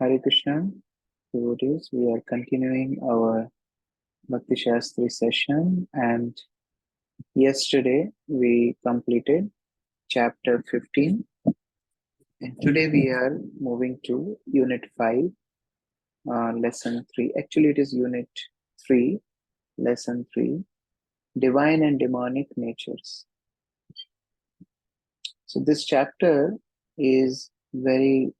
Hare Krishna, devotees. We are continuing our Bhakti Sastri session, and yesterday we completed chapter 15, and today we are moving to unit 5, lesson 3. Actually, it is unit 3, lesson 3, divine and demonic natures. So, this chapter is very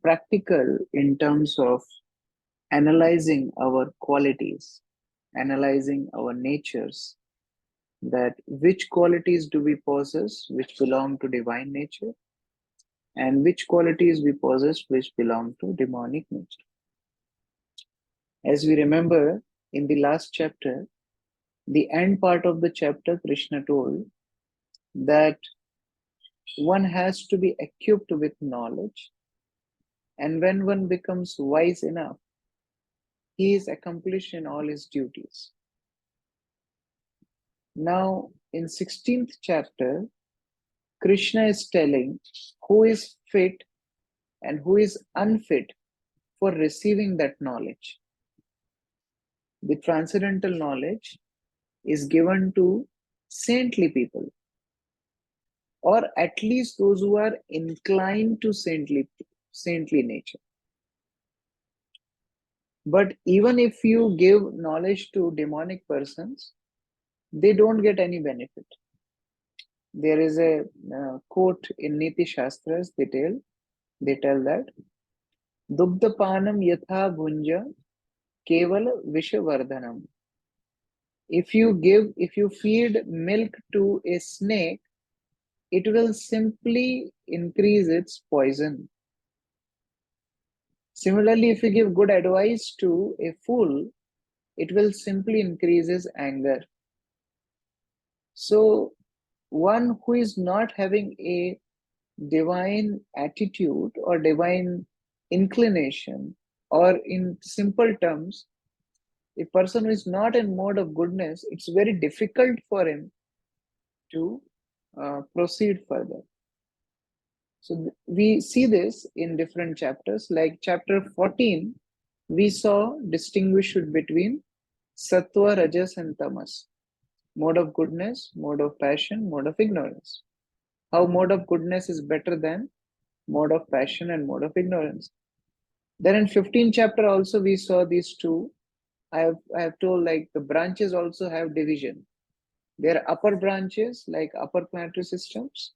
practical in terms of analyzing our qualities, analyzing our natures, that which qualities do we possess which belong to divine nature, and which qualities we possess which belong to demonic nature. As we remember in the last chapter, the end part of the chapter, Krishna told that one has to be equipped with knowledge, and when one becomes wise enough, he is accomplished in all his duties. Now, in 16th chapter, Krishna is telling who is fit and who is unfit for receiving that knowledge. The transcendental knowledge is given to saintly people, or at least those who are inclined to saintly nature. But even if you give knowledge to demonic persons, they don't get any benefit. There is a quote in Niti Shastras, they tell that Dugdhapanam yatha bhunja kevala vishavardhanam. If you feed milk to a snake, it will simply increase its poison. Similarly, if you give good advice to a fool, it will simply increase his anger. So, one who is not having a divine attitude or divine inclination, or in simple terms, a person who is not in mode of goodness, it's very difficult for him to proceed further. So we see this in different chapters. Like chapter 14, we saw distinguish between sattva, rajas, and tamas. Mode of goodness, mode of passion, mode of ignorance. How mode of goodness is better than mode of passion and mode of ignorance. Then in 15th chapter also we saw these two. I have told, like, the branches also have division. There are upper branches like upper planetary systems,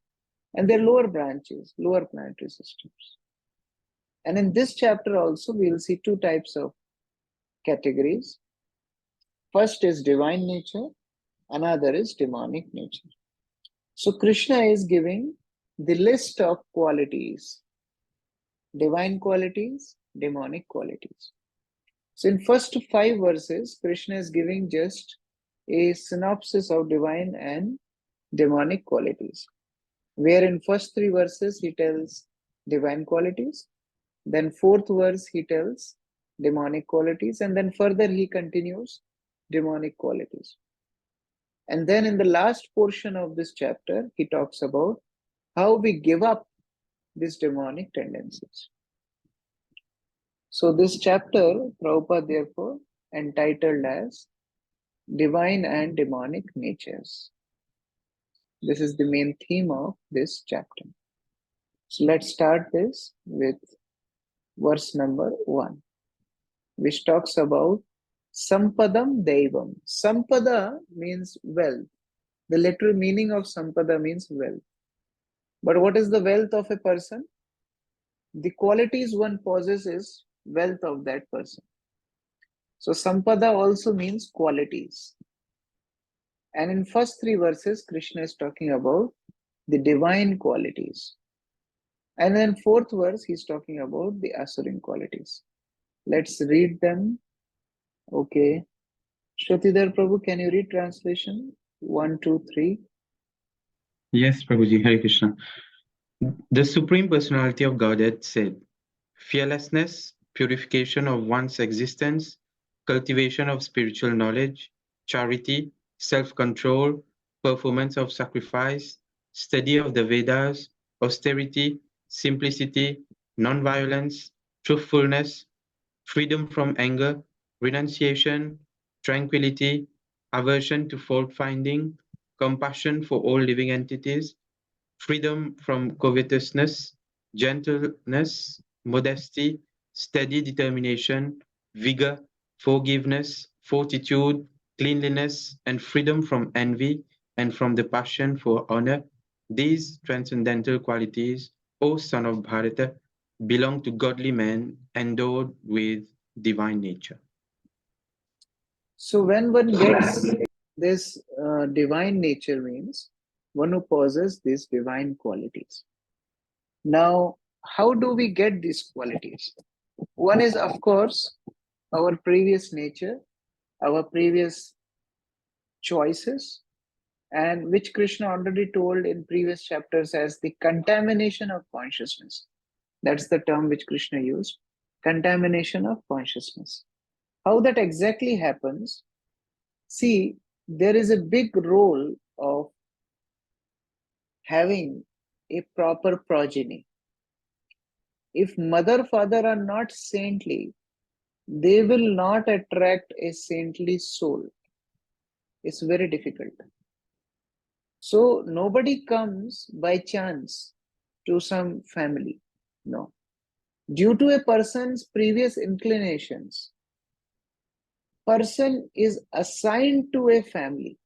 and there are lower branches, lower planetary systems. And in this chapter also we will see two types of categories. First is divine nature, another is demonic nature. So Krishna is giving the list of qualities: divine qualities, demonic qualities. So in first 5 verses, Krishna is giving just a synopsis of divine and demonic qualities, where in first 3 verses he tells divine qualities, then 4th verse he tells demonic qualities, and then further he continues demonic qualities. And then in the last portion of this chapter, he talks about how we give up these demonic tendencies. So this chapter, Prabhupada therefore entitled as Divine and Demonic Natures. This is the main theme of this chapter. So let's start this with verse number 1, which talks about Sampadam Devam. Sampada means wealth. The literal meaning of Sampada means wealth. But what is the wealth of a person? The qualities one possesses, wealth of that person. So Sampada also means qualities. And in first 3 verses, Krishna is talking about the divine qualities. And then 4th verse, he's talking about the Asurin qualities. Let's read them. Okay. Shratidhar Prabhu, can you read translation? 1, 2, 3. Yes, Prabhuji, Hare Krishna. The Supreme Personality of Godhead said, fearlessness, purification of one's existence, cultivation of spiritual knowledge, charity, self-control, performance of sacrifice, study of the Vedas, austerity, simplicity, non-violence, truthfulness, freedom from anger, renunciation, tranquility, aversion to fault-finding, compassion for all living entities, freedom from covetousness, gentleness, modesty, steady determination, vigor, forgiveness, fortitude, cleanliness, and freedom from envy and from the passion for honor. These transcendental qualities, O son of Bharata, belong to godly men endowed with divine nature. So when one gets this divine nature means one who possesses these divine qualities. Now, how do we get these qualities? One is, of course, our previous nature, our previous choices, and which Krishna already told in previous chapters as the contamination of consciousness. That's the term which Krishna used, contamination of consciousness. How that exactly happens? See, there is a big role of having a proper progeny. If mother, father are not saintly, they will not attract a saintly soul. It's very difficult. So nobody comes by chance to some family. No. Due to a person's previous inclinations, person is assigned to a family.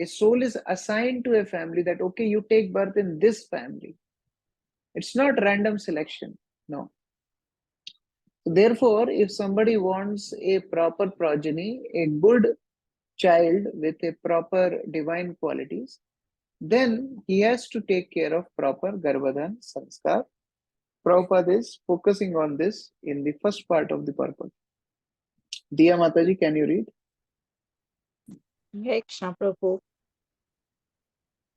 A soul is assigned to a family that, okay, you take birth in this family. It's not random selection. No. Therefore, if somebody wants a proper progeny, a good child with a proper divine qualities, then he has to take care of proper Garbhadan Sanskar. Prabhupada is focusing on this in the first part of the purport. Diya Mataji, can you read? Hare Krishna Prabhu.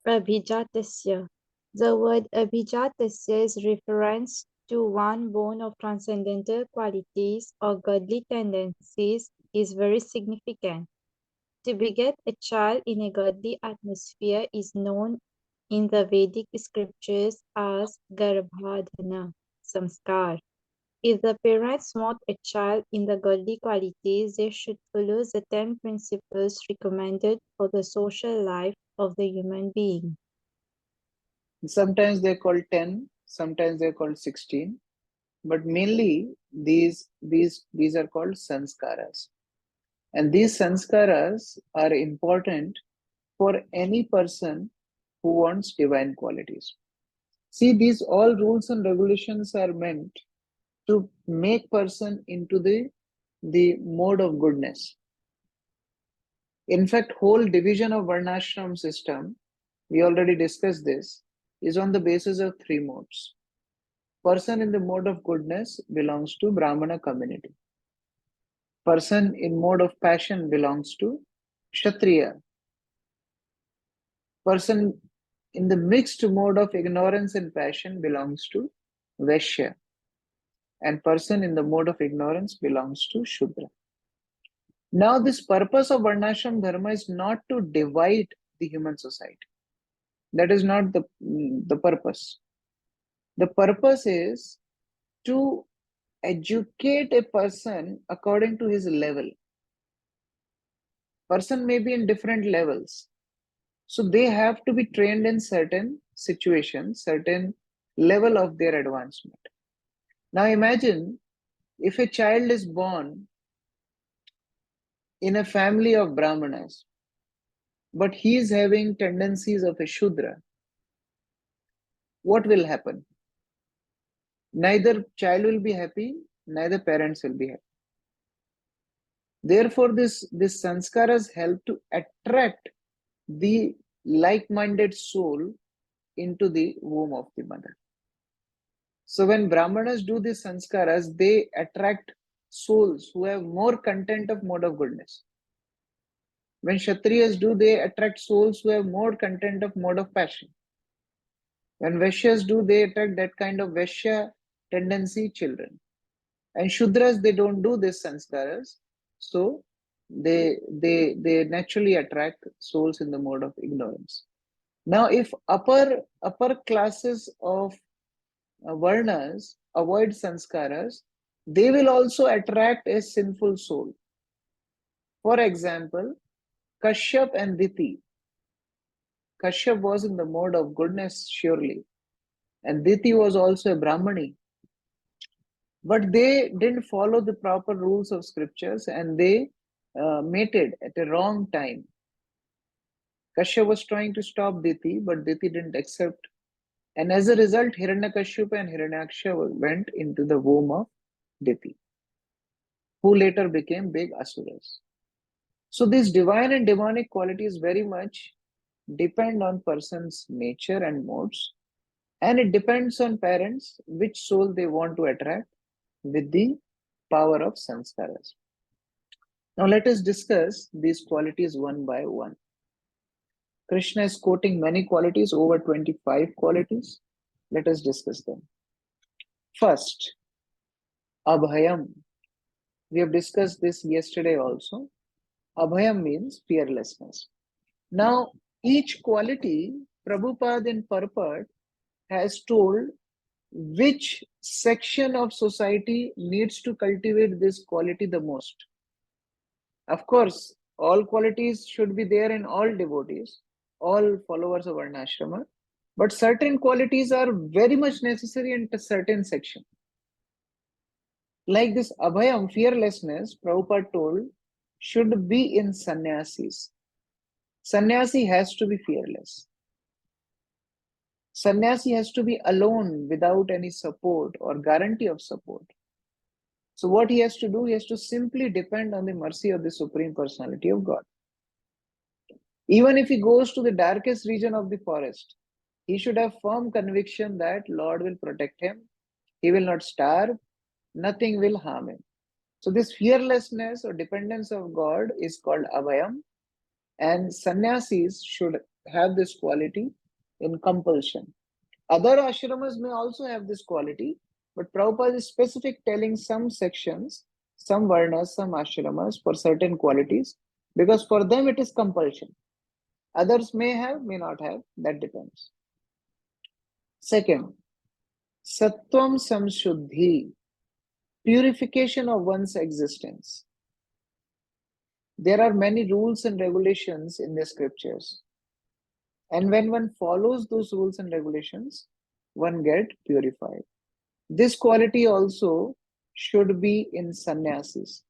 Abhijatasya. The word Abhijatasya is reference to one born of transcendental qualities or godly tendencies is very significant. To beget a child in a godly atmosphere is known in the Vedic scriptures as Garbhadhana, Samskar. If the parents want a child in the godly qualities, they should follow the 10 principles recommended for the social life of the human being. Sometimes they're called 10, sometimes they're called 16, but mainly these are called sanskaras. And these sanskaras are important for any person who wants divine qualities. See, these all rules and regulations are meant to make person into the mode of goodness. In fact, whole division of Varnashram system, we already discussed this, is on the basis of three modes. Person in the mode of goodness belongs to Brahmana community. Person in mode of passion belongs to Kshatriya. Person in the mixed mode of ignorance and passion belongs to Vaishya. And person in the mode of ignorance belongs to Shudra. Now, this purpose of Varnashram Dharma is not to divide the human society. That is not the purpose. The purpose is to educate a person according to his level. Person may be in different levels. So they have to be trained in certain situations, certain level of their advancement. Now imagine if a child is born in a family of Brahmanas, but he is having tendencies of a Shudra. What will happen? Neither child will be happy, neither parents will be happy. Therefore, this sanskaras help to attract the like-minded soul into the womb of the mother. So when Brahmanas do these sanskaras, they attract souls who have more content of mode of goodness. When Kshatriyas do, they attract souls who have more content of mode of passion. When Vaishyas do, they attract that kind of Vaishya tendency children. And Shudras, they don't do this sanskaras, so they naturally attract souls in the mode of ignorance. Now, if upper classes of varnas avoid sanskaras, they will also attract a sinful soul. For example, Kashyap and Diti. Kashyap was in the mode of goodness, surely, and Diti was also a Brahmani. But they didn't follow the proper rules of scriptures and they mated at a wrong time. Kashyap was trying to stop Diti, but Diti didn't accept. And as a result, Hiranyakashipu and Hiranyaksha went into the womb of Diti, who later became big asuras. So these divine and demonic qualities very much depend on person's nature and modes, and it depends on parents which soul they want to attract with the power of sanskaras. Now let us discuss these qualities one by one. Krishna is quoting many qualities, over 25 qualities. Let us discuss them. First, Abhayam. We have discussed this yesterday also. Abhayam means fearlessness. Now, each quality, Prabhupada in purport has told which section of society needs to cultivate this quality the most. Of course, all qualities should be there in all devotees, all followers of Varnashrama, but certain qualities are very much necessary in a certain section. Like this Abhayam, fearlessness, Prabhupada told, should be in sannyasis. Sannyasi has to be fearless. Sannyasi has to be alone without any support or guarantee of support. So what he has to do, he has to simply depend on the mercy of the Supreme Personality of God. Even if he goes to the darkest region of the forest, he should have firm conviction that Lord will protect him, he will not starve, nothing will harm him. So this fearlessness or dependence of God is called Abhayam, and sannyasis should have this quality in compulsion. Other ashramas may also have this quality, but Prabhupada is specific telling some sections, some varnas, some ashramas for certain qualities, because for them it is compulsion. Others may have, may not have, that depends. Second, Sattvam Samshuddhi, purification of one's existence. There are many rules and regulations in the scriptures. And when one follows those rules and regulations, one gets purified. This quality also should be in sannyasis.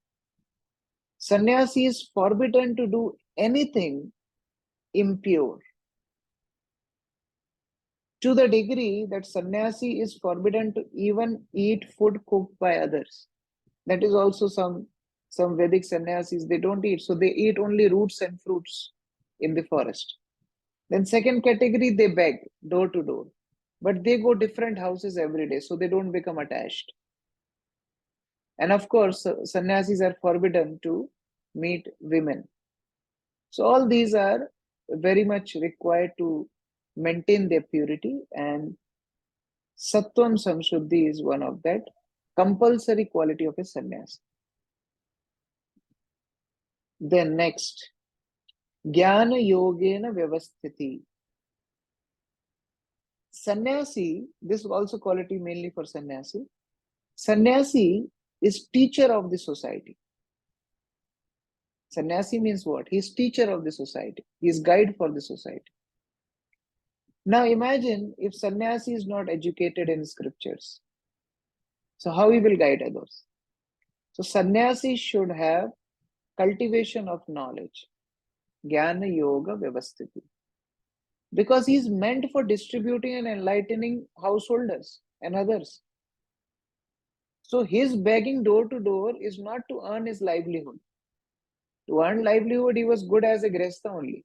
Sannyasi is forbidden to do anything impure. To the degree that sannyasi is forbidden to even eat food cooked by others. That is also some Vedic sannyasis, they don't eat. So they eat only roots and fruits in the forest. Then second category, they beg door to door. But they go different houses every day, so they don't become attached. And of course, sannyasis are forbidden to meet women. So all these are very much required to maintain their purity, and Sattvam Samshuddhi is one of that compulsory quality of a sannyasi. Then next, Jnana Yogena Vyavasthiti. Sannyasi, this is also quality mainly for sannyasi. Sannyasi is teacher of the society. Sannyasi means what? He is teacher of the society. He is guide for the society. Now imagine if sannyasi is not educated in scriptures. So how he will guide others? So sannyasi should have cultivation of knowledge. Jnana Yoga Vyavasthiti. Because he is meant for distributing and enlightening householders and others. So his begging door to door is not to earn his livelihood. To earn livelihood, he was good as a gresta only.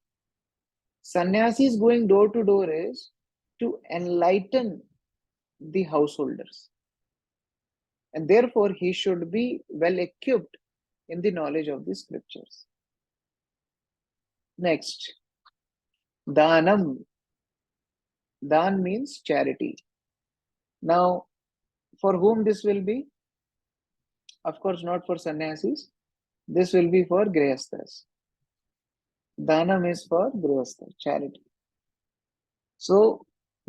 Sannyasis going door to door is to enlighten the householders. And therefore, he should be well equipped in the knowledge of the scriptures. Next, Danam. Dan means charity. Now, for whom this will be? Of course, not for sannyasis. This will be for grihasthas. Danam is for grihastha, charity. So,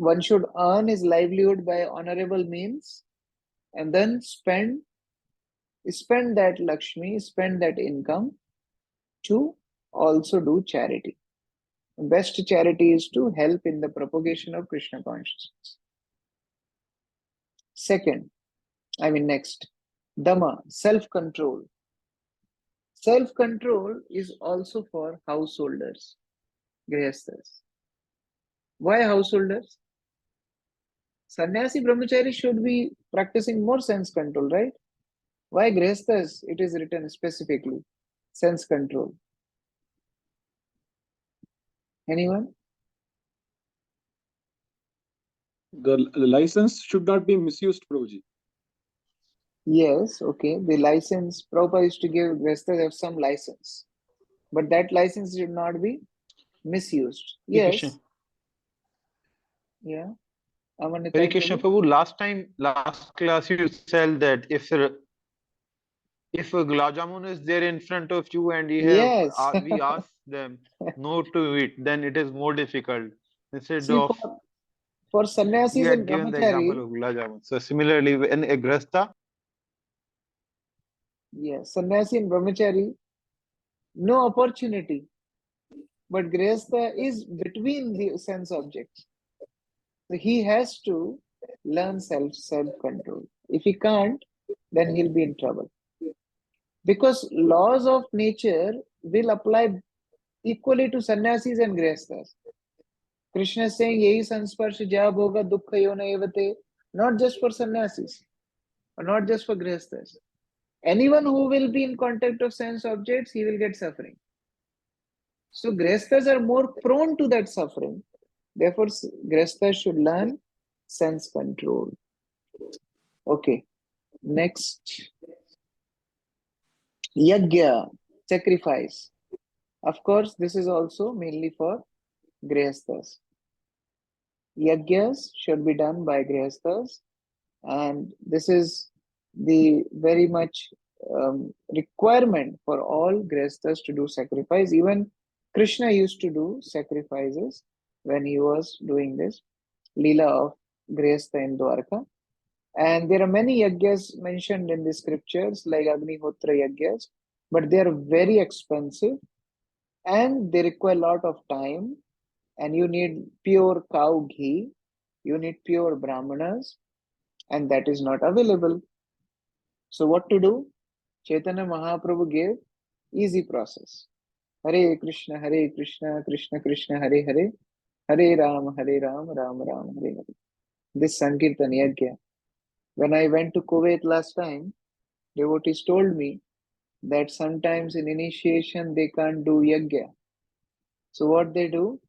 One should earn his livelihood by honorable means and then spend that Lakshmi, spend that income to also do charity. The best charity is to help in the propagation of Krishna consciousness. Next, Dhamma, self-control. Self-control is also for householders, grihasthas. Why householders? Sannyasi brahmachari should be practicing more sense control, right? Why grihasthas? It is written specifically, sense control. Anyone? The license should not be misused, Prabhuji. Yes, okay. The license, Prabhupada used to give grihasthas have some license. But that license should not be misused. Yes. Yeah. Hare Krishna Prabhu, last class you said that if a gulab jamun is there in front of you and Yes. we ask them no to eat, then it is more difficult. Instead See, of for you sannyasis had and given the example brahmachari, of gulab jamun. So similarly, in a grihastha, yes, sannyasi and brahmachari, no opportunity. But grihastha is between the sense objects. So he has to learn self-control. If he can't, then he'll be in trouble. Because laws of nature will apply equally to sannyasis and grihasthas. Krishna is saying, Yehi sansparsh jab hoga dukkha yona evate, not just for sannyasis, or not just for grihasthas. Anyone who will be in contact of sense objects, he will get suffering. So grihasthas are more prone to that suffering. Therefore, grihasthas should learn sense control. Okay, next. Yajna, sacrifice. Of course, this is also mainly for grihasthas. Yajnas should be done by grihasthas, and this is the very much requirement for all grihasthas to do sacrifice. Even Krishna used to do sacrifices when he was doing this Leela of grihastha in Dwarka. And there are many yajnas mentioned in the scriptures, like Agnihotra yajnas, but they are very expensive and they require a lot of time. And you need pure cow ghee, you need pure brahmanas, and that is not available. So what to do? Chaitanya Mahaprabhu gave easy process. Hare Krishna, Krishna Krishna, Hare Hare, Hare Ram, Ram Ram, Hare Hare. This Sankirtan Yajna. When I went to Kuwait last time, devotees told me that sometimes in initiation they can't do Yajna. So what they do?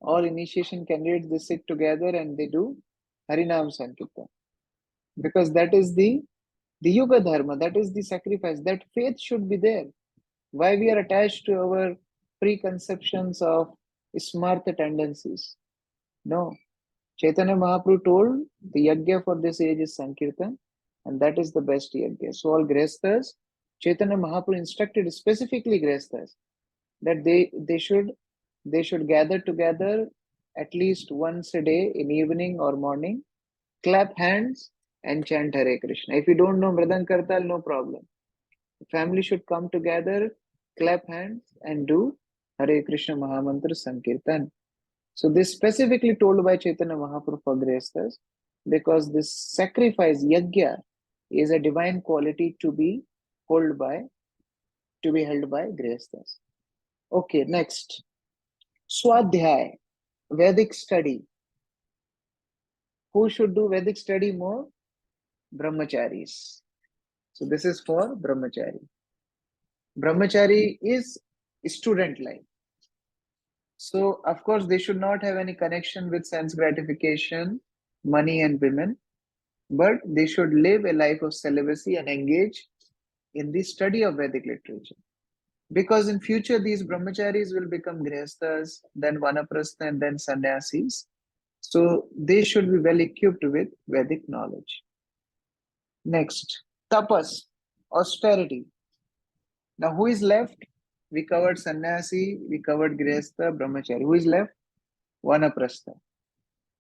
All initiation candidates, they sit together and they do Harinam Sankirtan. Because that is the Yuga Dharma, that is the sacrifice, that faith should be there. Why we are attached to our preconceptions of smartha tendencies? No. Chaitanya Mahaprabhu told the yajna for this age is Sankirtan, and that is the best yajna. So all grihasthas, Chaitanya Mahaprabhu instructed specifically grihasthas that they should gather together at least once a day in evening or morning, clap hands and chant Hare Krishna. If you don't know Mridang Kartal, no problem. The family should come together, clap hands and do Hare Krishna Mahamantra Sankirtan. So this specifically told by Chaitanya Mahaprabhu for grihasthas, because this sacrifice, yajna, is a divine quality to be held by grihasthas. Okay, next. Swadhyay, Vedic study. Who should do Vedic study more? Brahmacharis. So this is for brahmachari. Brahmachari is student life. So of course they should not have any connection with sense gratification, money and women, but they should live a life of celibacy and engage in the study of Vedic literature. Because in future these brahmacharis will become grihasthas, then vanaprastha and then sannyasis. So they should be well equipped with Vedic knowledge. Next, tapas, austerity. Now who is left? We covered sannyasi, we covered grihastha, brahmachari. Who is left? Vanaprastha.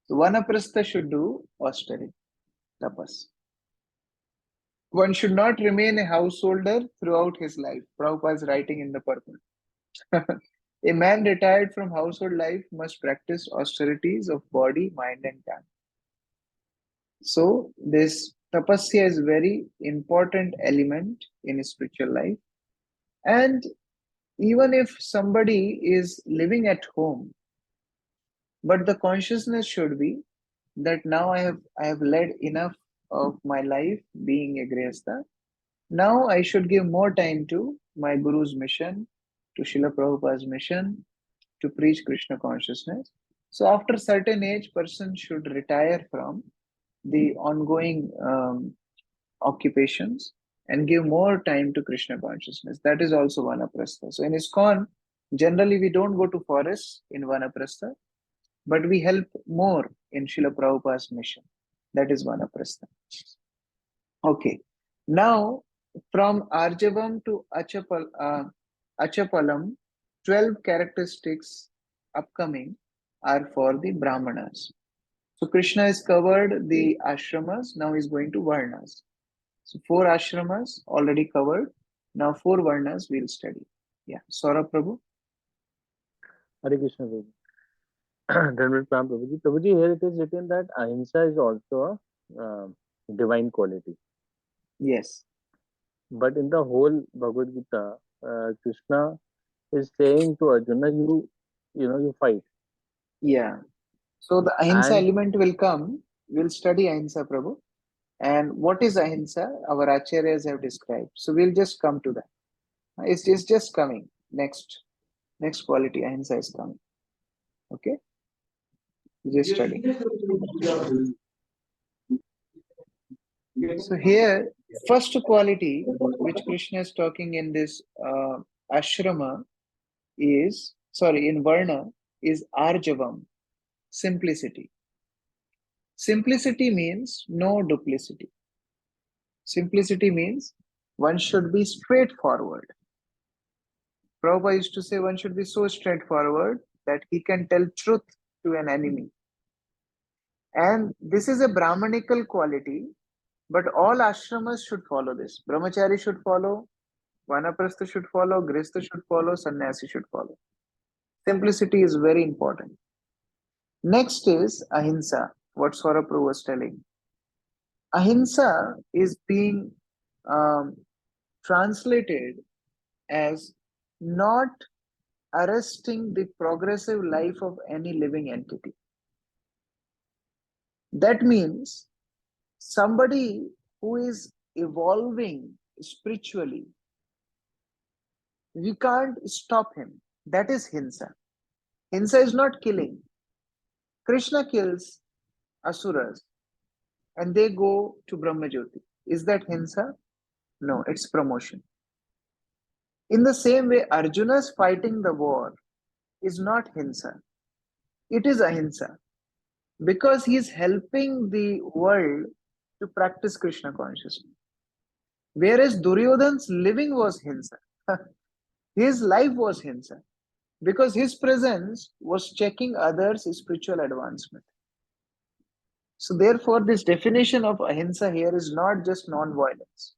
So Vanaprastha should do austerity, tapas. One should not remain a householder throughout his life. Prabhupada is writing in the purport. A man retired from household life must practice austerities of body, mind, and tongue. So this tapasya is very important element in spiritual life. And even if somebody is living at home, but the consciousness should be that now I have led enough of my life being a grihastha. Now I should give more time to my Guru's mission, to Srila Prabhupada's mission, to preach Krishna consciousness. So after certain age, person should retire from the ongoing occupations and give more time to Krishna consciousness. That is also Vanaprastha. So in ISKCON, generally we don't go to forests in Vanaprastha, but we help more in Srila Prabhupada's mission. That is Vanaprastha. Okay. Now, from Arjavam to Achapalam, 12 characteristics upcoming are for the Brahmanas. So Krishna has covered the ashramas, now he's going to Varnas. So 4 ashramas already covered. Now 4 Varnas we'll study. Yeah. Saurabh Prabhu. Hare Krishna Prabhu. Dhanavad Pram Prabhuji. Prabhuji, here it is written that ahimsa is also a divine quality. Yes. But in the whole Bhagavad Gita, Krishna is saying to Arjuna, you fight. Yeah. So the ahimsa And element will come. We'll study ahimsa, Prabhu. And what is ahimsa? Our acharyas have described. So we'll just come to that. It's just coming. Next quality, ahimsa is coming. Okay? Just study. So here, first quality which Krishna is talking in this ashrama is, in Varna, is arjavam, simplicity. Simplicity means no duplicity. Simplicity means one should be straightforward. Prabhupada used to say one should be so straightforward that he can tell truth to an enemy. And this is a Brahmanical quality, but all ashramas should follow this. Brahmachari should follow, Vanaprastha should follow, Grihastha should follow, Sannyasi should follow. Simplicity is very important. Next is ahimsa, what Saurabh Prabhu was telling. Ahimsa is being translated as not arresting the progressive life of any living entity. That means somebody who is evolving spiritually, we can't stop him. That is hinsa. Hinsa is not killing. Krishna kills asuras and they go to Brahmajyoti. Is that hinsa? No, it's promotion. In the same way, Arjuna's fighting the war is not hinsa. It is ahimsa. Because he is helping the world to practice Krishna consciousness. Whereas Duryodhana's living was hinsa. His life was hinsa. Because his presence was checking others' spiritual advancement. So therefore, this definition of ahimsa here is not just non-violence.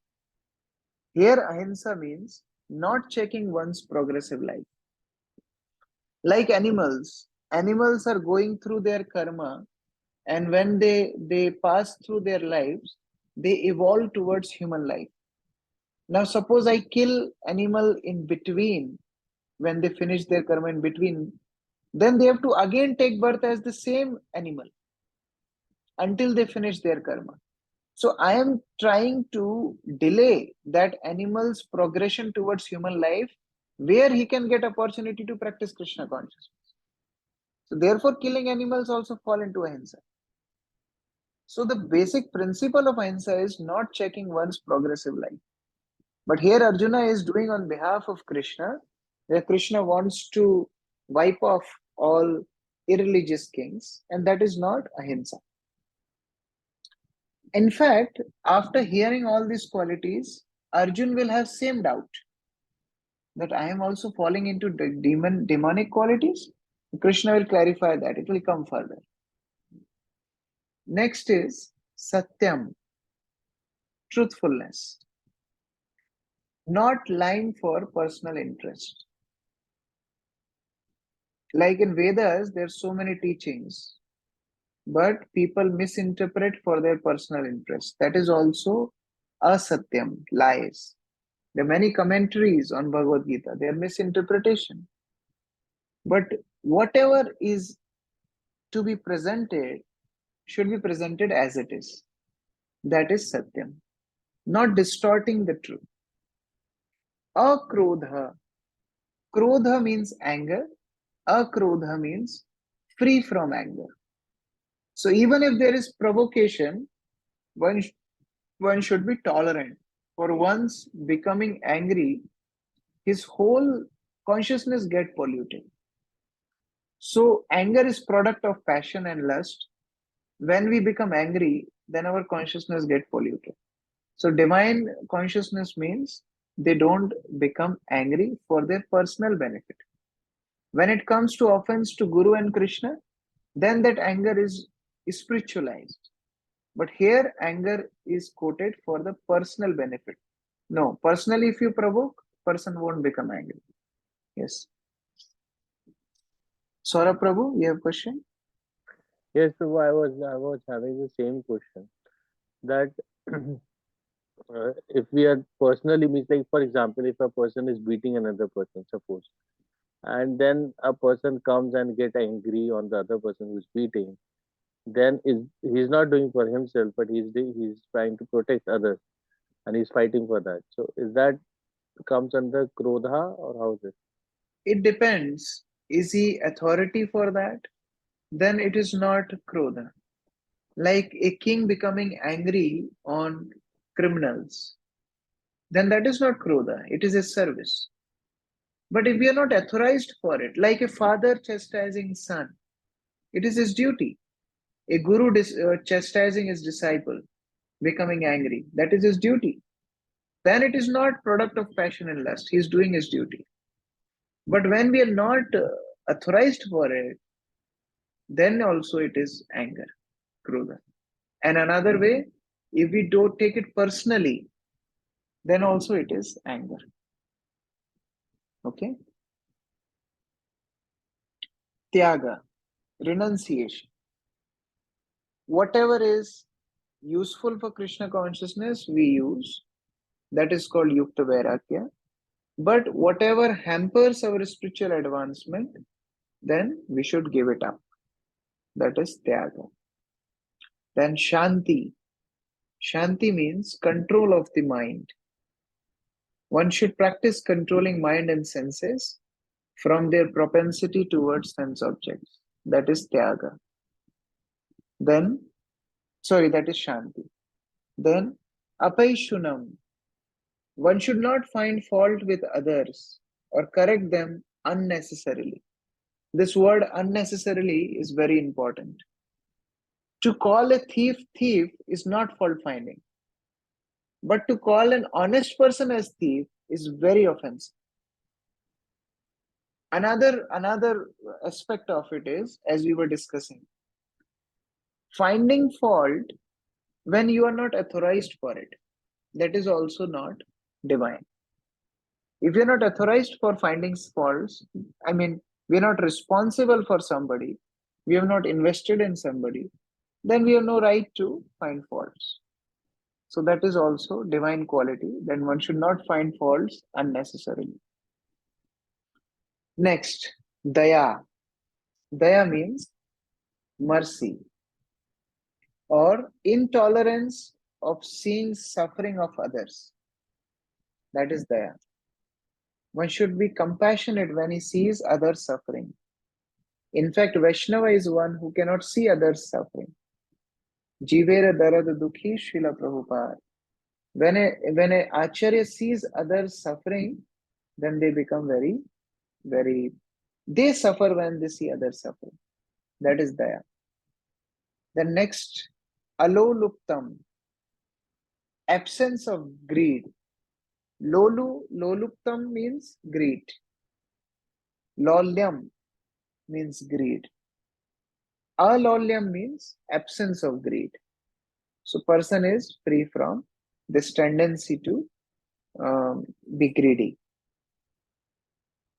Here ahimsa means not checking one's progressive life. Like animals are going through their karma, and when they pass through their lives, they evolve towards human life. Now suppose I kill animal in between, when they finish their karma in between, then they have to again take birth as the same animal until they finish their karma. So I am trying to delay that animal's progression towards human life, where he can get opportunity to practice Krishna consciousness. So therefore, killing animals also fall into ahimsa. So the basic principle of ahimsa is not checking one's progressive life. But here Arjuna is doing on behalf of Krishna, where Krishna wants to wipe off all irreligious kings, and that is not ahimsa. In fact, after hearing all these qualities, Arjun will have same doubt that I am also falling into demonic qualities. Krishna will clarify that. It will come further. Next is Satyam, truthfulness, not lying for personal interest. Like in Vedas, there's so many teachings, but people misinterpret for their personal interest. That is also asatyam, lies. There are many commentaries on Bhagavad Gita, they are misinterpretation. But whatever is to be presented should be presented as it is. That is satyam, not distorting the truth. Akrodha. Krodha means anger. Akrodha means free from anger. So even if there is provocation, one should be tolerant. For once becoming angry, his whole consciousness get polluted. So anger is product of passion and lust. When we become angry, then our consciousness get polluted. So divine consciousness means they don't become angry for their personal benefit. When it comes to offense to Guru and Krishna, then that anger is spiritualized. But here anger is quoted for the personal benefit. No, personally if you provoke, person won't become angry. Yes. Saurabh Prabhu, you have a question? Yes, Prabhu, I was having the same question that if we are personally means like for example, if a person is beating another person, suppose, and then a person comes and get angry on the other person who's beating, then is he's not doing for himself, but he's trying to protect others, and he's fighting for that. So is that comes under krodha or how is it? It depends. Is he authority for that? Then it is not Krodha. Like a king becoming angry on criminals, then that is not Krodha. It is a service. But if we are not authorized for it, like a father chastising son, it is his duty. A guru chastising his disciple, becoming angry, that is his duty. Then it is not product of passion and lust. He is doing his duty. But when we are not authorized for it, then also it is anger, krodha. And another way, if we don't take it personally, then also it is anger. Okay? Tyaga, renunciation. Whatever is useful for Krishna consciousness, we use. That is called Yukta Vairagya. But whatever hampers our spiritual advancement, then we should give it up. That is Tyaga. Then Shanti. Shanti means control of the mind. One should practice controlling mind and senses from their propensity towards sense objects. That is Tyaga. Then, that is Shanti. Then, Apaishunam. One should not find fault with others or correct them unnecessarily. This word unnecessarily is very important. To call a thief thief is not fault finding. But to call an honest person as thief is very offensive. Another aspect of it is, as we were discussing, finding fault when you are not authorized for it. That is also not divine. If you're not authorized for finding faults, I mean, we're not responsible for somebody, we have not invested in somebody, then we have no right to find faults. So that is also divine quality. Then one should not find faults unnecessarily. Next, daya. Daya means mercy or intolerance of seeing suffering of others. That is daya. One should be compassionate when he sees others suffering. In fact, Vaishnava is one who cannot see others suffering. Jivera darad dukhi Srila Prabhupada. When a Acharya sees others suffering, then they become they suffer when they see others suffering. That is daya. The next, aloluptam, absence of greed. Loluptam means greed. Lolyam means greed. Alolyam means absence of greed. So person is free from this tendency to be greedy.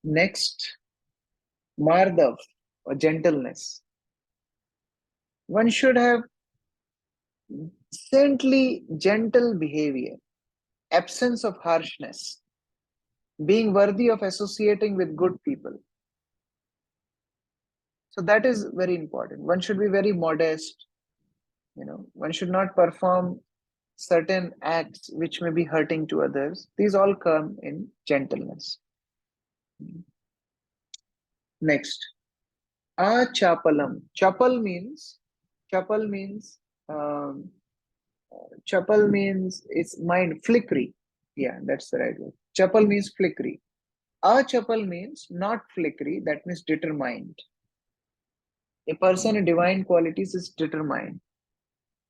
Next, Mardav or gentleness. One should have saintly, gentle behavior, absence of harshness, being worthy of associating with good people. So that is very important. One should be very modest. One should not perform certain acts which may be hurting to others. These all come in gentleness. Next, achapalam. Chapal means um, chapal means it's mind flickery. Yeah, that's the right word. Chapal means flickery. Achapal means not flickery. That means determined. A person in divine qualities is determined.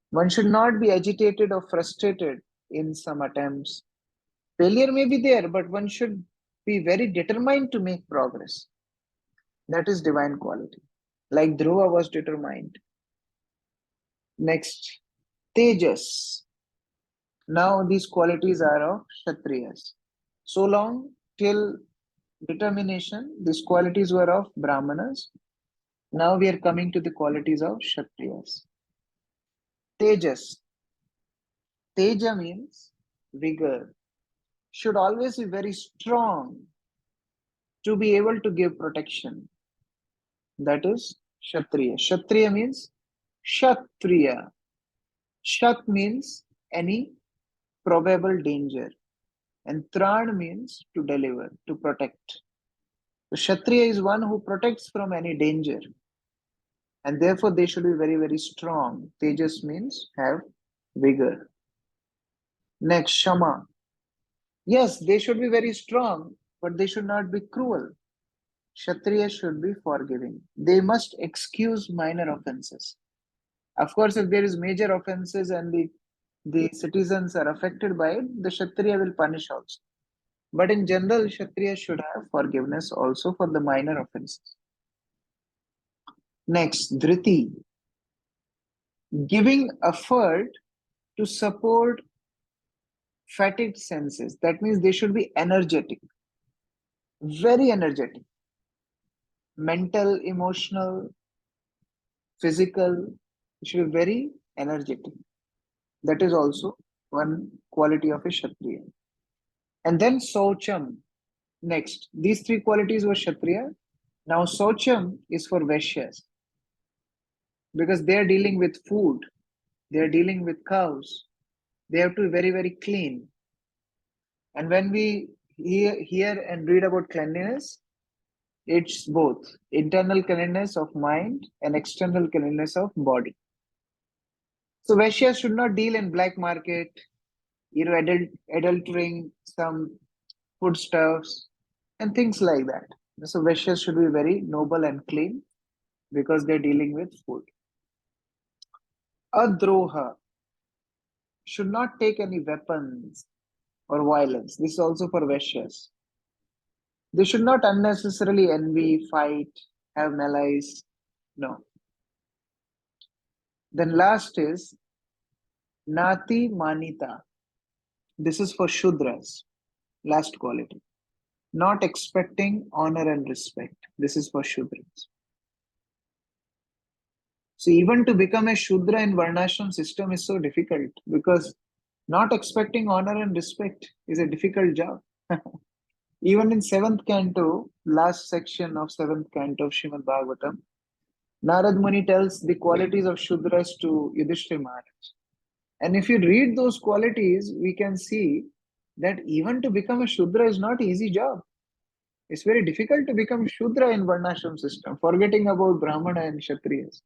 One should not be agitated or frustrated in some attempts. Failure may be there, but one should be very determined to make progress. That is divine quality. Like Dhruva was determined. Next, Tejas. Now these qualities are of Kshatriyas. So long till determination, these qualities were of Brahmanas. Now we are coming to the qualities of Kshatriyas. Tejas. Teja means vigor. Should always be very strong to be able to give protection. That is Kshatriya. Kshatriya means Kshatriya. Shat means any probable danger. And Tran means to deliver, to protect. So Kshatriya is one who protects from any danger. And therefore they should be very, very strong. Tejas means have vigor. Next, Shama. Yes, they should be very strong, but they should not be cruel. Kshatriya should be forgiving. They must excuse minor offenses. Of course, if there is major offenses and the citizens are affected by it, the Kshatriya will punish also. But in general, Kshatriya should have forgiveness also for the minor offenses. Next, Dhriti. Giving effort to support fatigued senses. That means they should be energetic, very energetic. Mental, emotional, physical, it should be very energetic. That is also one quality of a Kshatriya. And then Saucham. Next, these three qualities were Kshatriya. Now Saucham is for Vaishyas. Because they are dealing with food, they are dealing with cows. They have to be very, very clean. And when we hear and read about cleanliness, it's both internal cleanliness of mind and external cleanliness of body. So Vaishyas should not deal in black market, adultering some foodstuffs and things like that. So Vaishyas should be very noble and clean because they're dealing with food. Adroha should not take any weapons or violence. This is also for Vaishyas. They should not unnecessarily envy, fight, have malice. No. Then last is Nati Manita. This is for Shudras. Last quality. Not expecting honor and respect. This is for Shudras. So even to become a Shudra in Varnashram system is so difficult because not expecting honor and respect is a difficult job. Even in 7th canto, last section of 7th canto of Srimad Bhagavatam, Narad Muni tells the qualities of Shudras to Yudhishthira Maharaj. And if you read those qualities, we can see that even to become a Shudra is not an easy job. It's very difficult to become Shudra in Varnashram system, forgetting about Brahmana and Kshatriyas.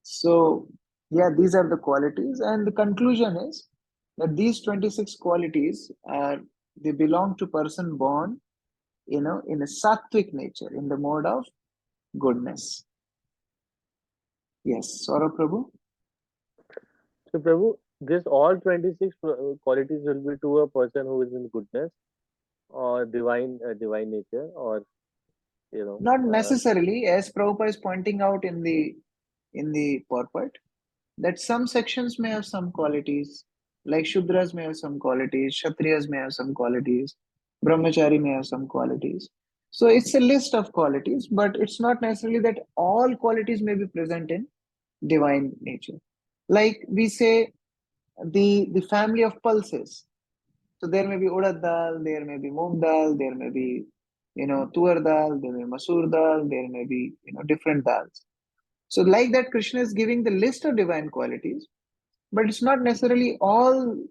So, yeah, these are the qualities. And the conclusion is that these 26 qualities they belong to person born, in a sattvic nature, in the mode of goodness. Yes, Saurabh Prabhu. So, Prabhu, this all 26 qualities will be to a person who is in goodness or divine nature, or Not necessarily, as Prabhupada is pointing out in the in the purport, that some sections may have some qualities, like Shudras may have some qualities, Kshatriyas may have some qualities, Brahmachari may have some qualities. So it's a list of qualities, but it's not necessarily that all qualities may be present in divine nature. Like we say, the family of pulses. So there may be urad dal, there may be moong dal, there may be tuar dal, there may be masoor dal, there may be different dals. So like that, Krishna is giving the list of divine qualities, but it's not necessarily all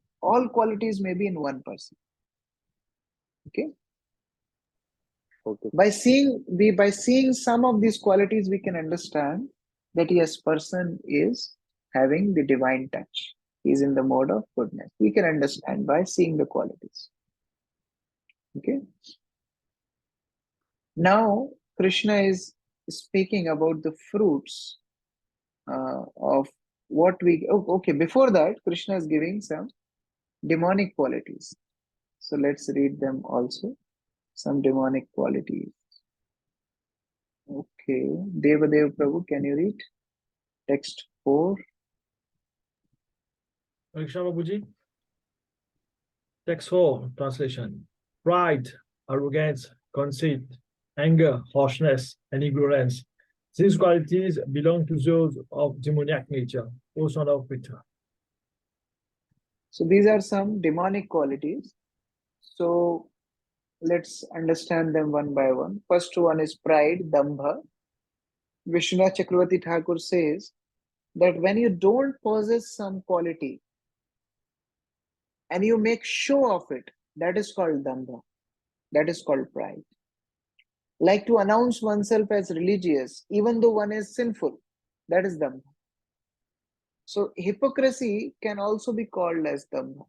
qualities may be in one person. Okay. Okay. By seeing some of these qualities, we can understand that yes, person is having the divine touch. He is in the mode of goodness. We can understand by seeing the qualities. Okay. Now Krishna is speaking about the fruits of what we. Okay. Before that, Krishna is giving some demonic qualities. So let's read them also. Some demonic qualities. Okay. Devadev Prabhu, can you read text 4? Pariksha Babuji. Text 4, translation. Pride, arrogance, conceit, anger, harshness, and ignorance. These qualities belong to those of demoniac nature, O son of Pritha. So these are some demonic qualities. So let's understand them one by one. First one is pride, dambha. Vishwanath Chakravarti Thakur says that when you don't possess some quality and you make show of it, that is called dambha. That is called pride. Like to announce oneself as religious, even though one is sinful, that is dambha. So hypocrisy can also be called as dambha.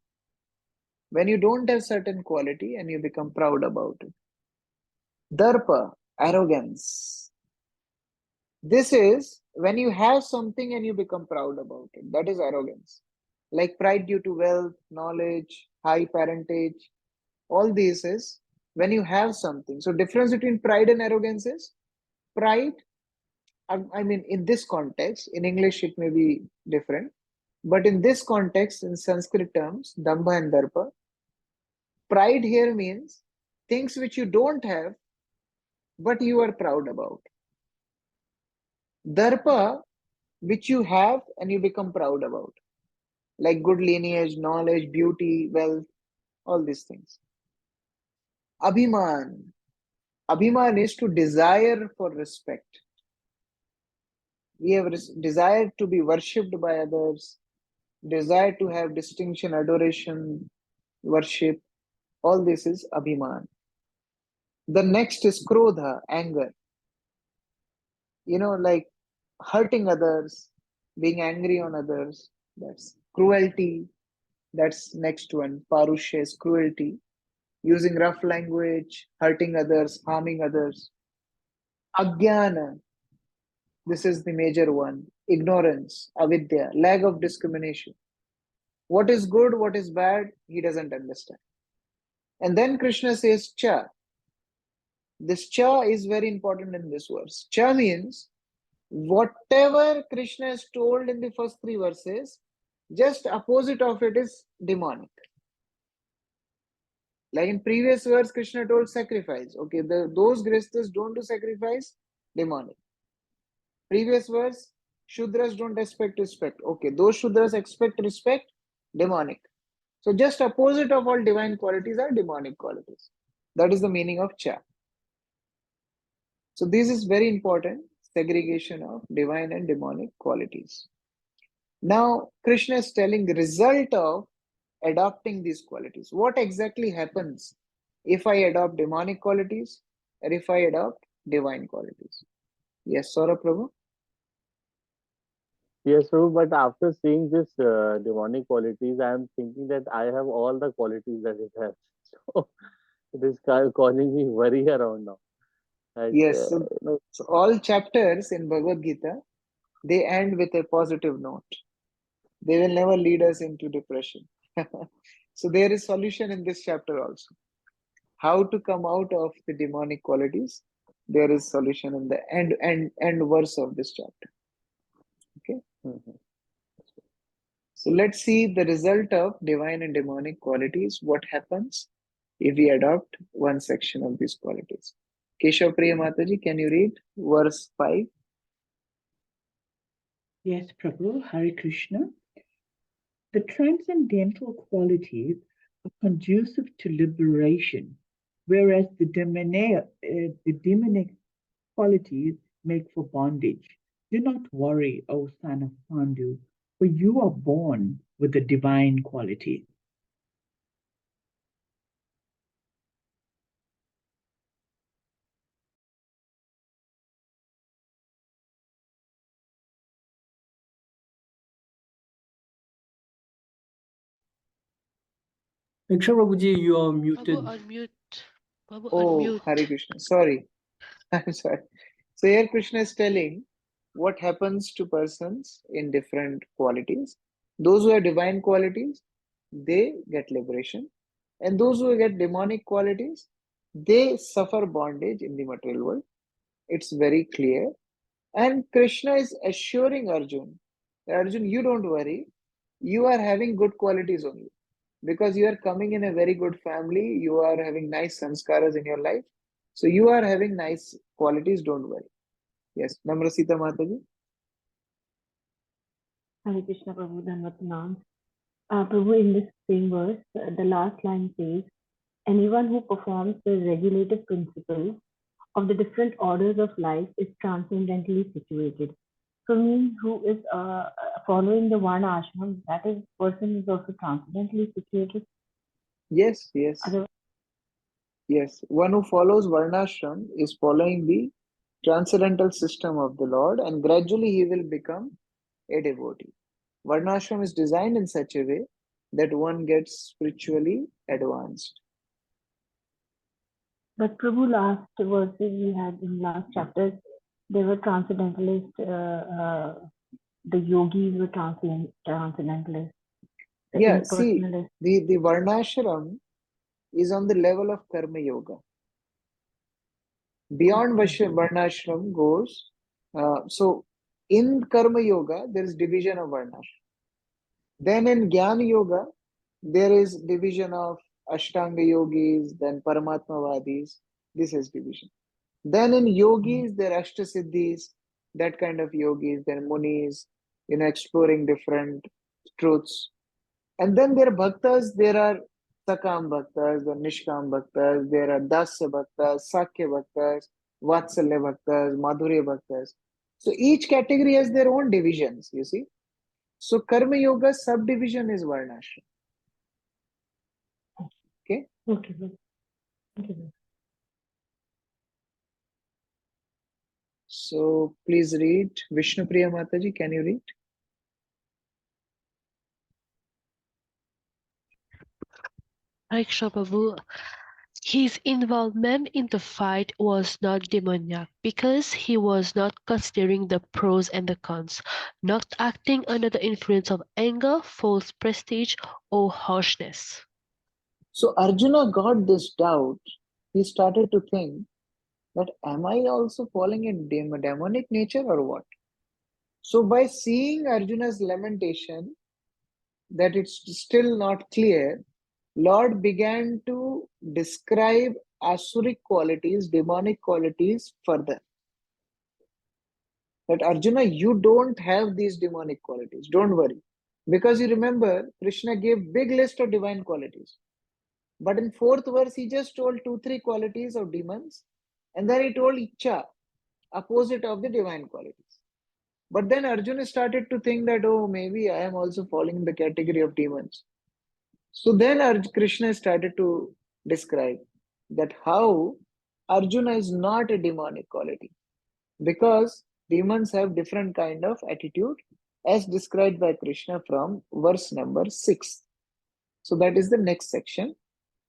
When you don't have certain quality and you become proud about it. Darpa, arrogance. This is when you have something and you become proud about it. That is arrogance. Like pride due to wealth, knowledge, high parentage. All these is when you have something. So difference between pride and arrogance is pride. I mean, in this context, in English it may be different. But in this context, in Sanskrit terms, dambha and darpa, pride here means things which you don't have, but you are proud about. Darpa, which you have and you become proud about, like good lineage, knowledge, beauty, wealth, all these things. Abhiman. Abhiman is to desire for respect. We have desire to be worshipped by others, desire to have distinction, adoration, worship. All this is abhiman. The next is krodha, anger. Like hurting others, being angry on others. That's cruelty. That's next one. Parushya is cruelty. Using rough language, hurting others, harming others. Ajnana. This is the major one. Ignorance, avidya, lack of discrimination. What is good, what is bad, he doesn't understand. And then Krishna says cha. This cha is very important in this verse. Cha means whatever Krishna has told in the first 3 verses, just opposite of it is demonic. Like in previous verse, Krishna told sacrifice. Okay, those Grihasthas don't do sacrifice, demonic. Previous verse, Shudras don't expect respect. Okay, those Shudras expect respect, demonic. So just opposite of all divine qualities are demonic qualities. That is the meaning of cha. So this is very important, segregation of divine and demonic qualities. Now, Krishna is telling the result of adopting these qualities. What exactly happens if I adopt demonic qualities or if I adopt divine qualities? Yes, Saurabh Prabhu? Yes, so but after seeing this demonic qualities, I am thinking that I have all the qualities that it has. So it is causing me worry around now. And, Yes, so all chapters in Bhagavad Gita, they end with a positive note. They will never lead us into depression. So there is solution in this chapter also. How to come out of the demonic qualities, there is solution in the end verse of this chapter. Mhm. So let's see the result of divine and demonic qualities. What happens if we adopt one section of these qualities? Keshav Priya Mataji, can you read verse 5? Yes, Prabhu, Hare Krishna. The transcendental qualities are conducive to liberation, whereas the demonic qualities make for bondage. Do not worry, O son of Pandu, for you are born with the divine quality. Akshay Prabhuji, you are muted. Babu, unmute. Babu, Oh, unmute. Hare Krishna. Sorry. I'm sorry. So here Krishna is telling what happens to persons in different qualities. Those who have divine qualities, they get liberation. And those who get demonic qualities, they suffer bondage in the material world. It's very clear. And Krishna is assuring Arjun, Arjun, you don't worry. You are having good qualities only. Because you are coming in a very good family, you are having nice sanskaras in your life. So you are having nice qualities, don't worry. Yes, Namrasita Mataji. Hare Krishna Prabhu Dhanvatanam. Prabhu, in this same verse, the last line says, anyone who performs the regulative principles of the different orders of life is transcendently situated. So means who is following the one ashram, that is person is also transcendently situated. Yes, yes. Otherwise, Yes, one who follows Varnashram is following the transcendental system of the Lord, and gradually he will become a devotee. Varnashram is designed in such a way that one gets spiritually advanced. but Prabhu, last verses we had in last chapters, they were transcendentalists. The yogis were transcendentalists. The Yeah, see, impersonalists. the Varnashram is on the level of Karma Yoga. Beyond Varnashram goes, so in Karma Yoga, there is division of Varnashram. Then in Jnana Yoga, there is division of Ashtanga Yogis, then Paramatmavadis. This is division. Then in Yogis, there are Ashtasiddhis, that kind of yogis, then Munis, exploring different truths. And then there are Bhaktas, there are Sakam Bhaktas, there are Nishkam Bhaktas, there are Dasya Bhaktas, Sakya Bhaktas, Vatsalya Bhaktas, Madhurya Bhaktas. So each category has their own divisions, you see. So Karma Yoga subdivision is Varnashram. Okay? Okay. Okay. So please read. Vishnu Priya Mataji, can you read? Akshay Babu, his involvement in the fight was not demoniac because he was not considering the pros and the cons, not acting under the influence of anger, false prestige, or harshness. So Arjuna got this doubt. He started to think that am I also falling in demonic nature or what? So by seeing Arjuna's lamentation, that it's still not clear, Lord began to describe asuric qualities, demonic qualities further. That Arjuna, you don't have these demonic qualities. Don't worry. Because you remember, Krishna gave big list of divine qualities. But in fourth verse, he just told 2-3 qualities of demons. And then he told Icha, opposite of the divine qualities. But then Arjuna started to think that, oh, maybe I am also falling in the category of demons. So then Krishna started to describe that how Arjuna is not a demonic quality. Because demons have different kind of attitude as described by Krishna from verse number 6. So that is the next section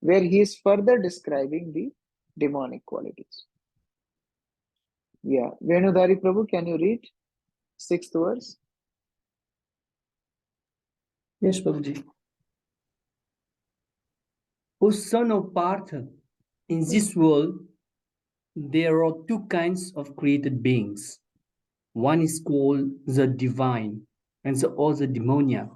where he is further describing the demonic qualities. Yeah, Venudhari Prabhu, can you read 6th verse? Yes, Prabhuji. O son of Partha, in this world, there are two kinds of created beings. One is called the divine, and the other demoniac.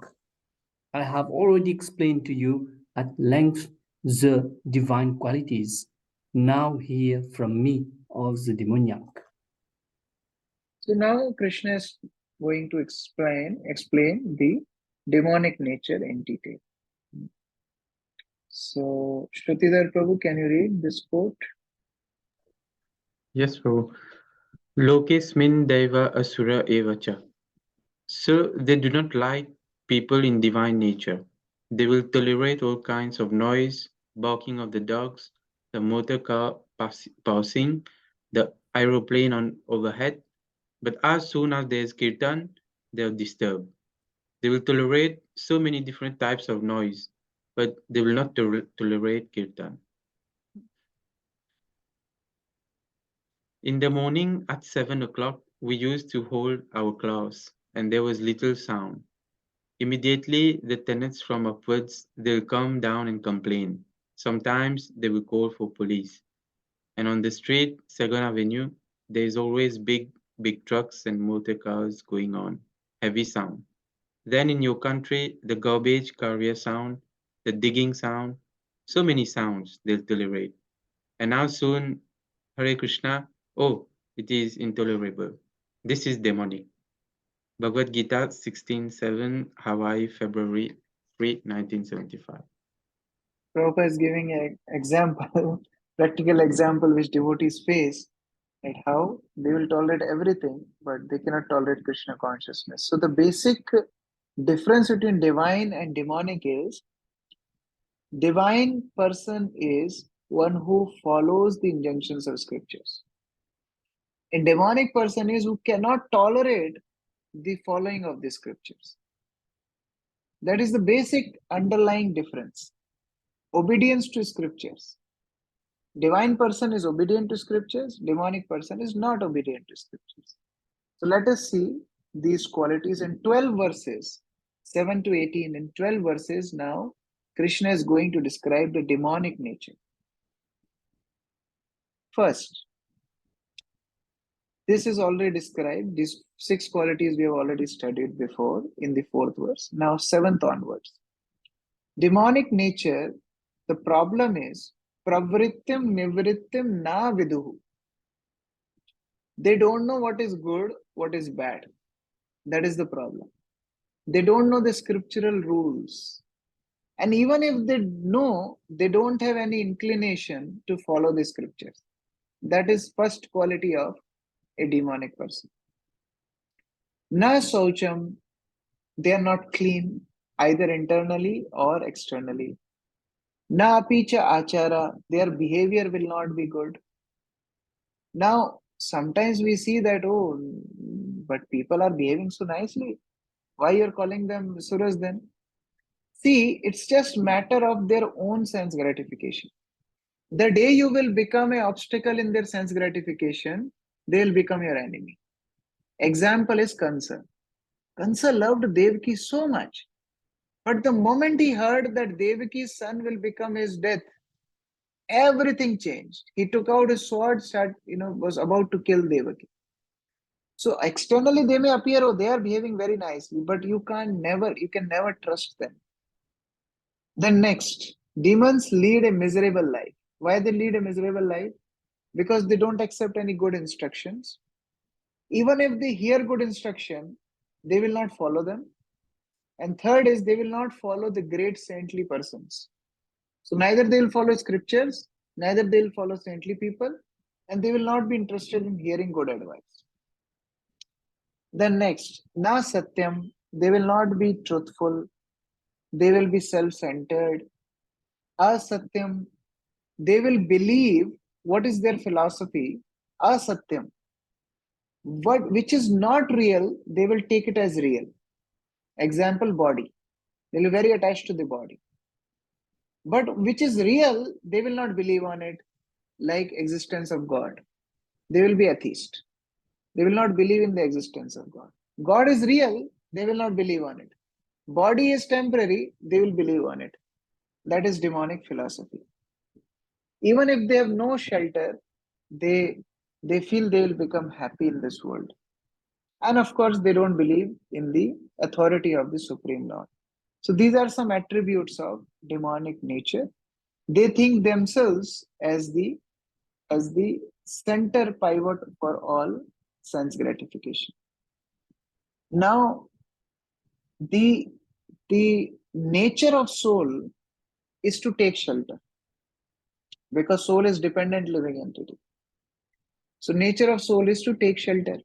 I have already explained to you at length the divine qualities. Now hear from me of the demoniac. So now Krishna is going to explain the demonic nature in detail. So Shrutidhar Prabhu, can you read this quote? Yes, Prabhu. Lokesmin deva asura evacha. So they do not like people in divine nature. They will tolerate all kinds of noise, barking of the dogs, the motor car passing, the aeroplane on overhead. But as soon as there is kirtan, they are disturbed. They will tolerate so many different types of noise, but they will not tolerate kirtan. In the morning at 7 o'clock, we used to hold our class, and there was little sound. Immediately, the tenants from upwards, they'll come down and complain. Sometimes they will call for police. And on the street, Second Avenue, there is always big trucks and motor cars going on, heavy sound. Then in your country, the garbage carrier sound, the digging sound, so many sounds they'll tolerate. And now soon, Hare Krishna, oh, it is intolerable. This is demonic. Bhagavad Gita 16:7, Hawaii, February 3, 1975. Prabhupada is giving an example, practical example which devotees face, at how they will tolerate everything, but they cannot tolerate Krishna consciousness. So the basic difference between divine and demonic is, divine person is one who follows the injunctions of scriptures. A demonic person is who cannot tolerate the following of the scriptures. That is the basic underlying difference. Obedience to scriptures. Divine person is obedient to scriptures, demonic person is not obedient to scriptures. So let us see these qualities in 12 verses, 7 to 18. In 12 verses, now Krishna is going to describe the demonic nature. First, this is already described. These 6 qualities we have already studied before in the 4th verse. Now 7th onwards. Demonic nature, the problem is pravrittim nivrittim na viduhu. They don't know what is good, what is bad. That is the problem. They don't know the scriptural rules. And even if they know, they don't have any inclination to follow the scriptures. That is first quality of a demonic person. Na saucham, they are not clean, either internally or externally. Na apicha achara, their behavior will not be good. Now, sometimes we see that, oh, but people are behaving so nicely. Why you're calling them suras then? See, it's just matter of their own sense gratification. The day you will become an obstacle in their sense gratification, they will become your enemy. Example is Kansa. Kansa loved Devaki so much. But the moment he heard that Devaki's son will become his death, everything changed. He took out his sword, was about to kill Devaki. So externally they may appear, oh, they are behaving very nicely, but you can never trust them. Then next, demons lead a miserable life. Why they lead a miserable life? Because they don't accept any good instructions. Even if they hear good instruction, they will not follow them. And third is, they will not follow the great saintly persons. So neither they will follow scriptures, neither they will follow saintly people, and they will not be interested in hearing good advice. Then next, na satyam, they will not be truthful, they will be self-centered. Asatyam, they will believe what is their philosophy. Asatyam, which is not real, they will take it as real. Example, body. They will be very attached to the body. But which is real, they will not believe on it, like existence of God. They will be atheist. They will not believe in the existence of God. God is real, they will not believe on it. Body is temporary, they will believe on it. That is demonic philosophy. Even if they have no shelter, they feel they will become happy in this world. And of course, they don't believe in the authority of the Supreme Lord. So these are some attributes of demonic nature. They think themselves as the center pivot for all sense gratification. Now, the nature of soul is to take shelter, because soul is dependent living entity. So nature of soul is to take shelter.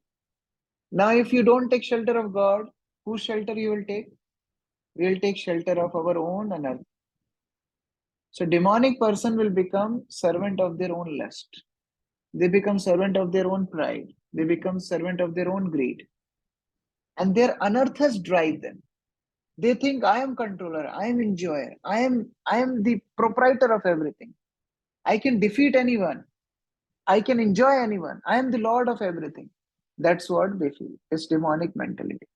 Now, if you don't take shelter of God, whose shelter you will take? We will take shelter of our own anartha. So demonic person will become servant of their own lust. They become servant of their own pride. They become servant of their own greed. And their anarthas drive them. They think I am controller, I am enjoyer, I am the proprietor of everything. I can defeat anyone. I can enjoy anyone. I am the lord of everything. That's what they feel. It's demonic mentality.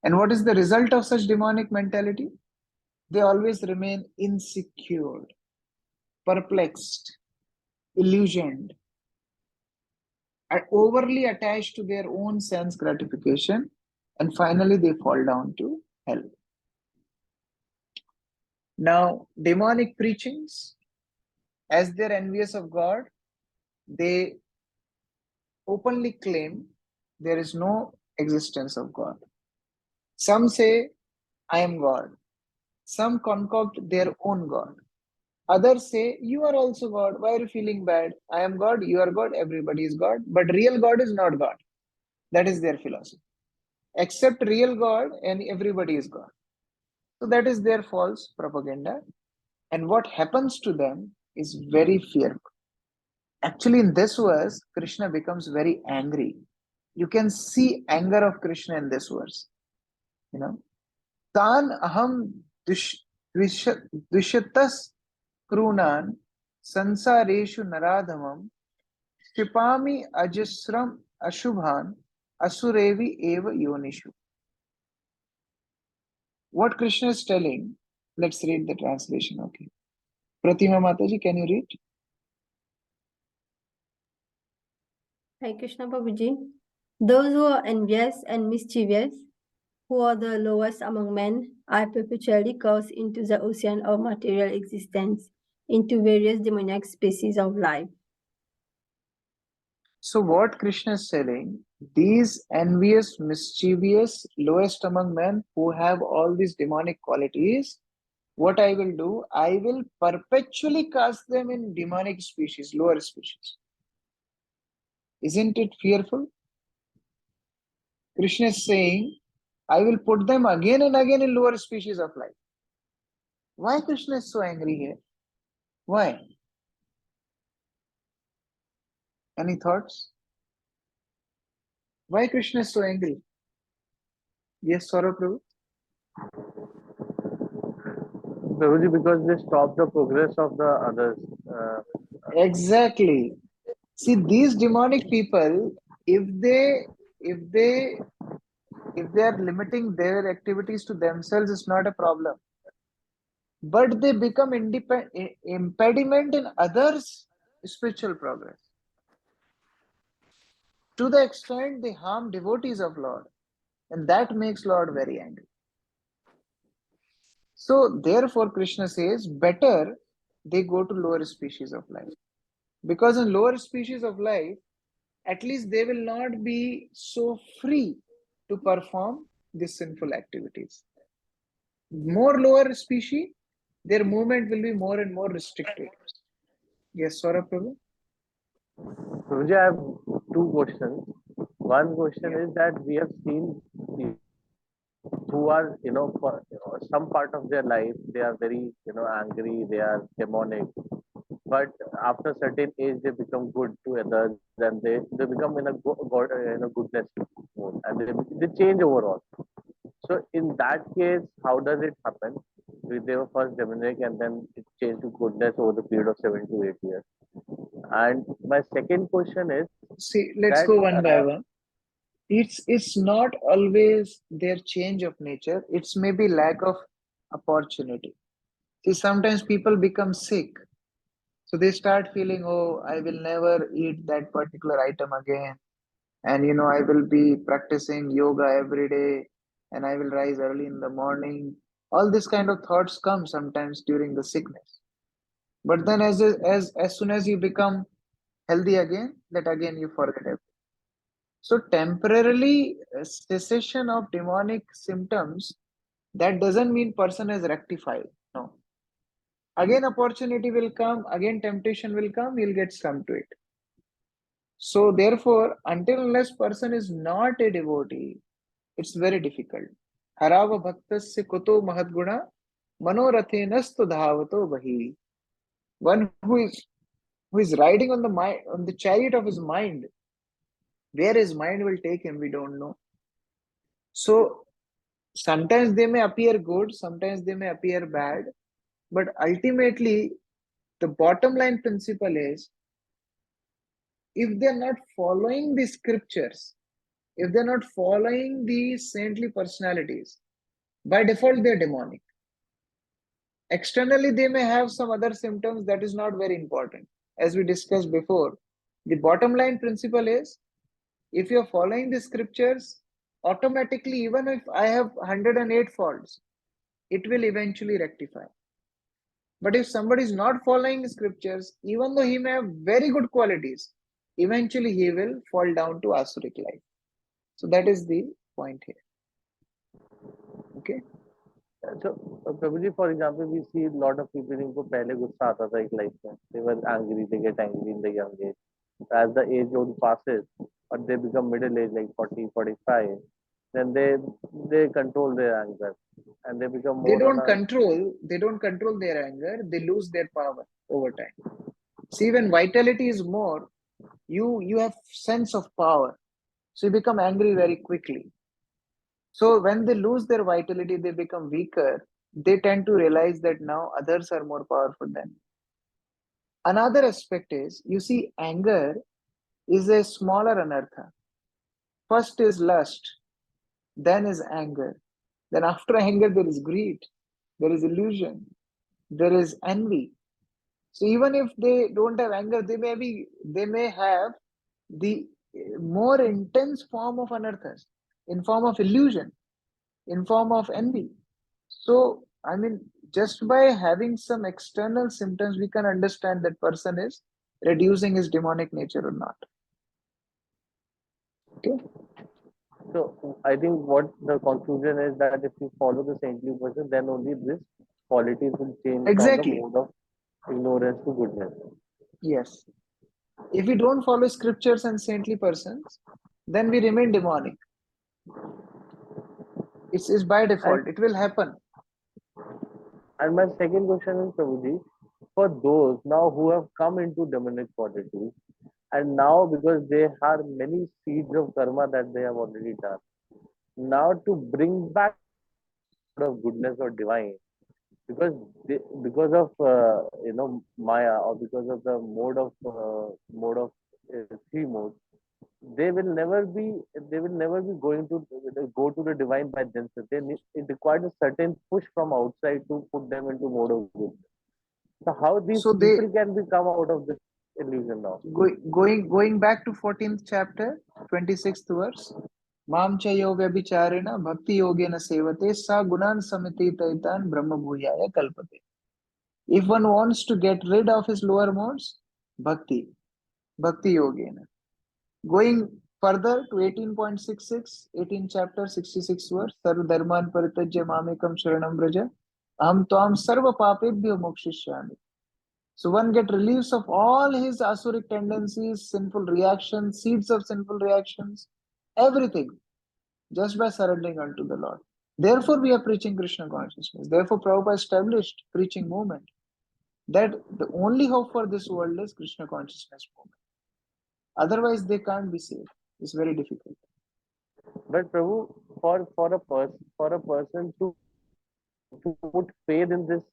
And what is the result of such demonic mentality? They always remain insecure, perplexed, illusioned, are overly attached to their own sense gratification, and finally they fall down to hell. Now, demonic preachings, as they're envious of God, they openly claim there is no existence of God. Some say, I am God. Some concoct their own God. Others say, you are also God. Why are you feeling bad? I am God, you are God, everybody is God. But real God is not God. That is their philosophy. Except real God and everybody is God. So that is their false propaganda. And what happens to them is very fearful. Actually, in this verse, Krishna becomes very angry. You can see anger of Krishna in this verse. You know, Tan aham dvishatas krunan sansareshu naradhamam shipami ajasram ashubhan asurevi eva yonishu. What Krishna is telling, let's read the translation, okay. Pratima Mataji, can you read? Hare Krishna Prabhuji. Those who are envious and mischievous, who are the lowest among men, are perpetually cast into the ocean of material existence, into various demoniac species of life. So what Krishna is saying, these envious, mischievous, lowest among men who have all these demonic qualities, what I will do, I will perpetually cast them in demonic species, lower species. Isn't it fearful? Krishna is saying, I will put them again and again in lower species of life. Why Krishna is so angry here? Why? Any thoughts? Why Krishna is so angry? Yes, Saurabh Prabhu? Prabhuji, because they stop the progress of the others. Exactly. See, these demonic people, if they are limiting their activities to themselves, it's not a problem. But they become impediment in others' spiritual progress. To the extent they harm devotees of Lord. And that makes Lord very angry. So therefore Krishna says, better they go to lower species of life. Because in lower species of life, at least they will not be so free to perform these sinful activities. More lower species, their movement will be more and more restricted. Yes, Saurabh Prabhu? Prabhuji, I have two questions. One question is that we have seen who are, for some part of their life, they are very, angry, they are demonic. But after a certain age, they become good to others, and they become in a goodness mode, and they change overall. So in that case, how does it happen? They were first demonic, and then it changed to goodness over the period of 7 to 8 years. And my second question is, see, let's go one by one. It's not always their change of nature. It's maybe lack of opportunity. See, sometimes people become sick. So they start feeling, oh, I will never eat that particular item again. and I will be practicing yoga every day, and I will rise early in the morning. All this kind of thoughts come sometimes during the sickness. But then as soon as you become healthy again, that again you forget everything. So temporarily cessation of demonic symptoms, that doesn't mean person is rectified. No. Again opportunity will come, again temptation will come, you'll get succumbed to it. So therefore, until unless person is not a devotee, it's very difficult. Harava bhaktasya kuto mahadguna manorathenastu dhavato vahi. One who is riding on the mind, on the chariot of his mind, where his mind will take him, we don't know. So sometimes they may appear good, sometimes they may appear bad, but ultimately the bottom line principle is, if they're not following the scriptures, if they're not following the saintly personalities, by default they're demonic. Externally they may have some other symptoms, that is not very important. As we discussed before, the bottom line principle is, if you're following the scriptures, automatically, even if I have 108 faults, it will eventually rectify. But if somebody is not following scriptures, even though he may have very good qualities, eventually he will fall down to asuric life. So that is the point here. Okay. So, Prabhuji, for example, we see a lot of people इनको पहले गुस्सा आता था एक life में. They were angry, they get angry in the young age. As the age old passes, or they become middle age, like 40, 45, then they control their anger, and they become They more on they don't control their anger, they lose their power over time. See, when vitality is more, you have sense of power. So you become angry very quickly. So when they lose their vitality, they become weaker. They tend to realize that now others are more powerful than me. Another aspect is, you see, anger is a smaller anartha. First is lust, then is anger. Then after anger, there is greed, there is illusion, there is envy. So even if they don't have anger, they may have the more intense form of anarthas, in form of illusion, in form of envy. So, I mean, just by having some external symptoms, we can understand that person is reducing his demonic nature or not. Okay. So I think what the conclusion is that if you follow the saintly person, then only this qualities will change Exactly. from the mode of ignorance to goodness. Yes. If we don't follow scriptures and saintly persons, then we remain demonic. It's by default. It will happen. And my second question is, Prabhuji, for those now who have come into demonic qualities, and now because they have many seeds of karma that they have already done, now to bring back of goodness or divine, because of Maya, or because of the mode of three modes, they will never be going to go to the divine by themselves. It requires a certain push from outside to put them into mode of good. So how these people can come out of this illusion now? Going back to 14th chapter, 26th verse. Mam cha yoga vicharena bhakti yogena sevate sa gunan samiti taitan brahma bhuyaya kalpate. If one wants to get rid of his lower modes, bhakti yogena. Going further to 18.66, 18 chapter 66 verse, sarva dharman paritajya mamekam sharanam vraja aham tvam sarva papebhyo mokshishyami. So one get release of all his asuric tendencies, sinful reactions, seeds of sinful reactions, everything, just by surrendering unto the Lord. Therefore, we are preaching Krishna consciousness. Therefore, Prabhupada established preaching movement, that the only hope for this world is Krishna consciousness movement. Otherwise, they can't be saved. It's very difficult. But Prabhu, for a person to put faith in this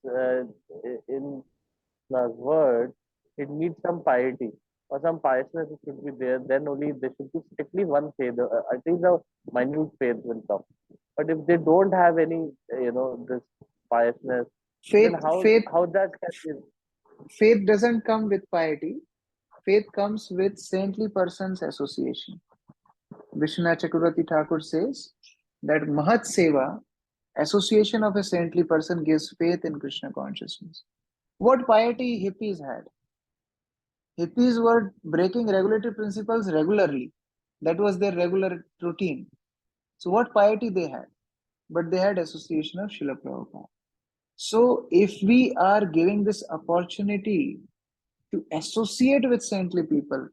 in the word, it needs some piety or some piousness should be there. Then only there should be strictly one faith. At least a minute faith will come. But if they don't have any, this piousness, then how that can be? Faith doesn't come with piety. Faith comes with saintly persons association. Vishwanath Chakravarti Thakur says that Mahat Seva, association of a saintly person, gives faith in Krishna consciousness. What piety hippies had? Hippies were breaking regulatory principles regularly. That was their regular routine. So what piety they had? But they had association of Srila Prabhupada. So if we are giving this opportunity to associate with saintly people,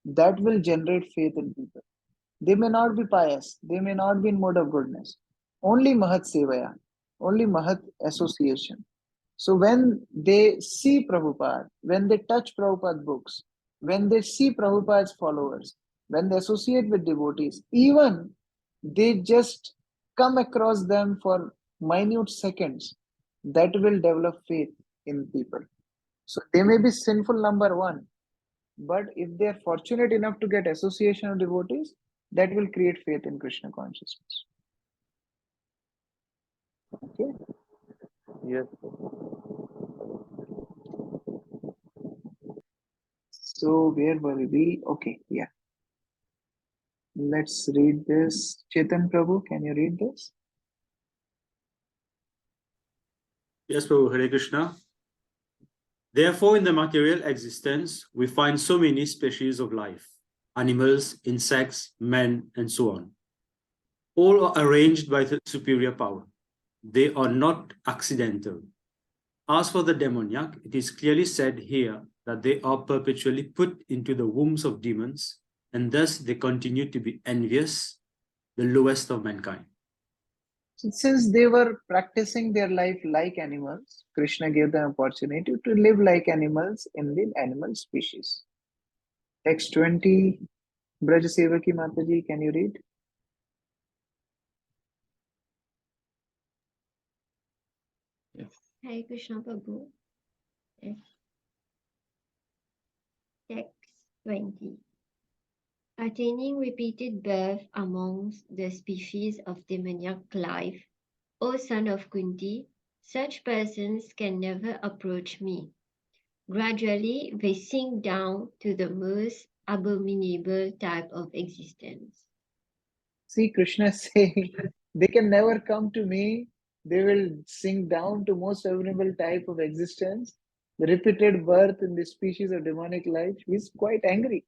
that will generate faith in people. They may not be pious, they may not be in mode of goodness. Only Mahat Sevaya, only Mahat association. So when they see Prabhupada, when they touch Prabhupada books, when they see Prabhupada's followers, when they associate with devotees, even they just come across them for minute seconds, that will develop faith in people. So they may be sinful number one, but if they are fortunate enough to get association of devotees, that will create faith in Krishna consciousness. Okay. Yes. So where were we? Okay, yeah. Let's read this. Chetan Prabhu, can you read this? Yes, Prabhu. Hare Krishna. Therefore, in the material existence, we find so many species of life, animals, insects, men, and so on. All are arranged by the superior power. They are not accidental. As for the demoniac, it is clearly said here that they are perpetually put into the wombs of demons, and thus they continue to be envious, the lowest of mankind. Since they were practicing their life like animals, Krishna gave them opportunity to live like animals in the animal species. Text 20, Braj Sevaki Mataji, can you read? Yes. Hare Krishna Prabhu. Yes. Text 20. Attaining repeated birth amongst the species of demoniac life, O son of Kunti, such persons can never approach me. Gradually, they sink down to the most abominable type of existence. See, Krishna is saying they can never come to me. They will sink down to most abominable type of existence. The repeated birth in the species of demonic life. He's quite angry.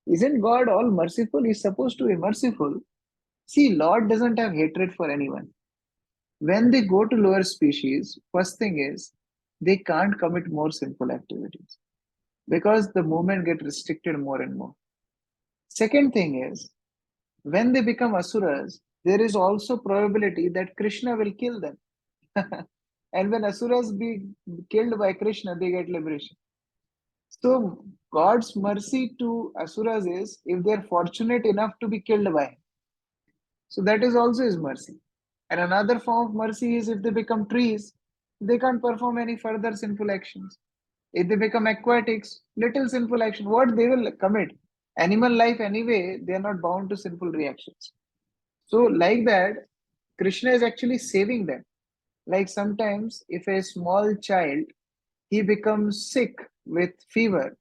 Isn't God all merciful? He's supposed to be merciful. See, Lord doesn't have hatred for anyone. When they go to lower species, first thing is they can't commit more sinful activities because the movement gets restricted more and more. Second thing is when they become asuras, there is also probability that Krishna will kill them. And when asuras be killed by Krishna, they get liberation. So God's mercy to asuras is if they are fortunate enough to be killed by him. So that is also his mercy. And another form of mercy is if they become trees, they can't perform any further sinful actions. If they become aquatics, little sinful action, what they will commit? Animal life anyway, they are not bound to sinful reactions. So like that, Krishna is actually saving them. Like sometimes if a small child, he becomes sick with fever,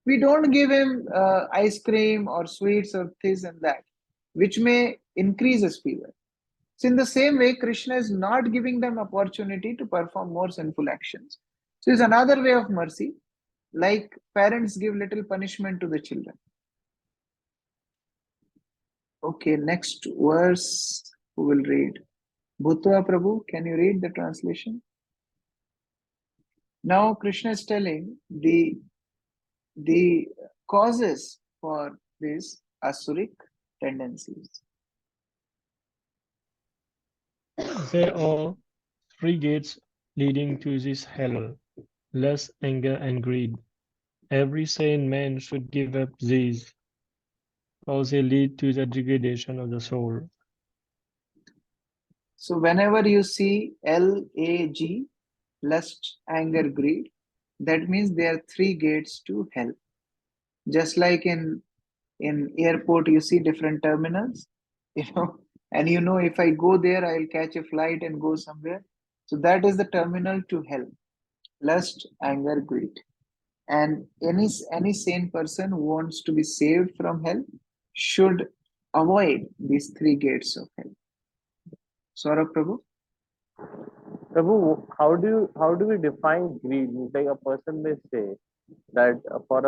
we don't give him ice cream or sweets or this and that, which may increase his fever. So in the same way, Krishna is not giving them opportunity to perform more sinful actions. So it's another way of mercy, like parents give little punishment to the children. Okay, next verse, who will read? Bhutva Prabhu, can you read the translation? Now Krishna is telling the causes for these asuric tendencies. There are three gates leading to this hell: lust, anger, and greed. Every sane man should give up these, or they lead to the degradation of the soul. So whenever you see LAG, lust, anger, greed, that means there are three gates to hell. Just like in airport, you see different terminals, and if I go there, I'll catch a flight and go somewhere. So that is the terminal to hell: lust, anger, greed. And any sane person who wants to be saved from hell should avoid these three gates of hell? Saurabh Prabhu? Prabhu, how do we define greed? Like a person may say that for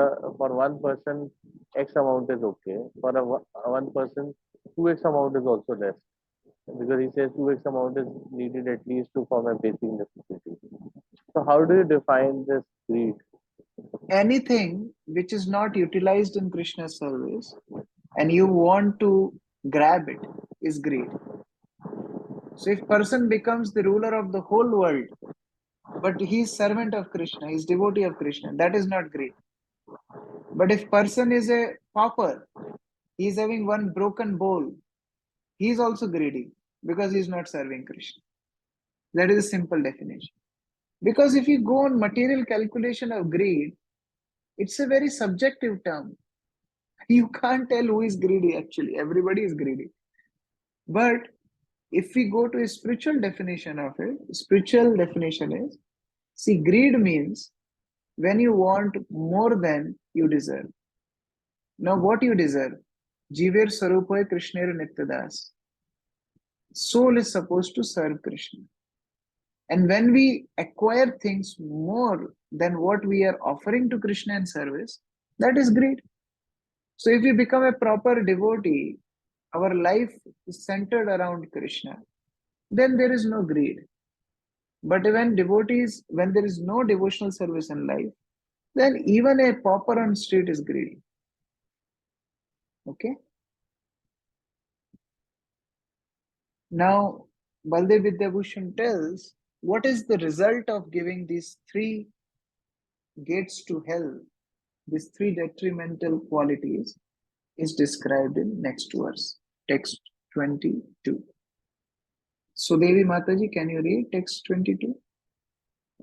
one person X amount is okay, for one person 2x amount is also less, because he says 2x amount is needed at least to form a basic necessity. So how do you define this greed? Anything which is not utilized in Krishna's service and you want to grab it is greed. So if person becomes the ruler of the whole world, but he is servant of Krishna, he is devotee of Krishna, that is not greed. But if person is a pauper, he is having one broken bowl, he is also greedy because he is not serving Krishna. That is a simple definition. Because if you go on material calculation of greed, it's a very subjective term. You can't tell who is greedy actually. Everybody is greedy. But if we go to a spiritual definition of it, spiritual definition is, see, greed means when you want more than you deserve. Now what you deserve? Jiver Sarupoy Krishner Nityadas. Soul is supposed to serve Krishna. And when we acquire things more than what we are offering to Krishna in service, that is greed. So if we become a proper devotee, our life is centered around Krishna, then there is no greed. But when there is no devotional service in life, then even a pauper on street is greedy. Okay? Now, Baldev Vidyabhushan tells, what is the result of giving these three gates to hell, these three detrimental qualities, is described in next verse, text 22. So Devi Mataji, can you read text 22?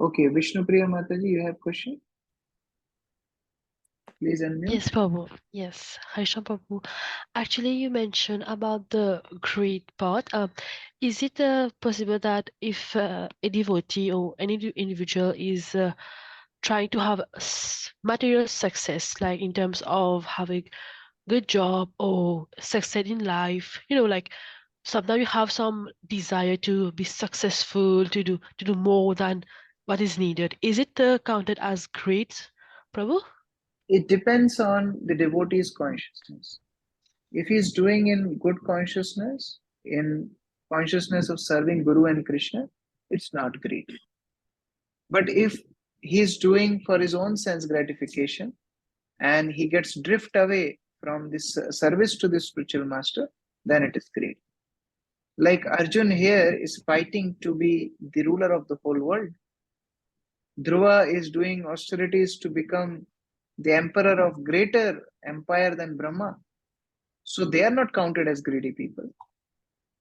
Okay, Vishnupriya Mataji, you have question? Please unmute. Yes, Prabhu. Yes, Haisha Prabhu. Actually, you mentioned about the greed part. Is it possible that if a devotee or any individual is trying to have material success, like in terms of having good job or success in life, like sometimes you have some desire to be successful, to do more than what is needed. Is it counted as greed, Prabhu? It depends on the devotee's consciousness. If he is doing in good consciousness, in consciousness of serving Guru and Krishna, it's not greed. But if he is doing for his own sense gratification and he gets drift away from this service to the spiritual master, then it is greed. Like Arjun here is fighting to be the ruler of the whole world. Dhruva is doing austerities to become the emperor of greater empire than Brahma. So they are not counted as greedy people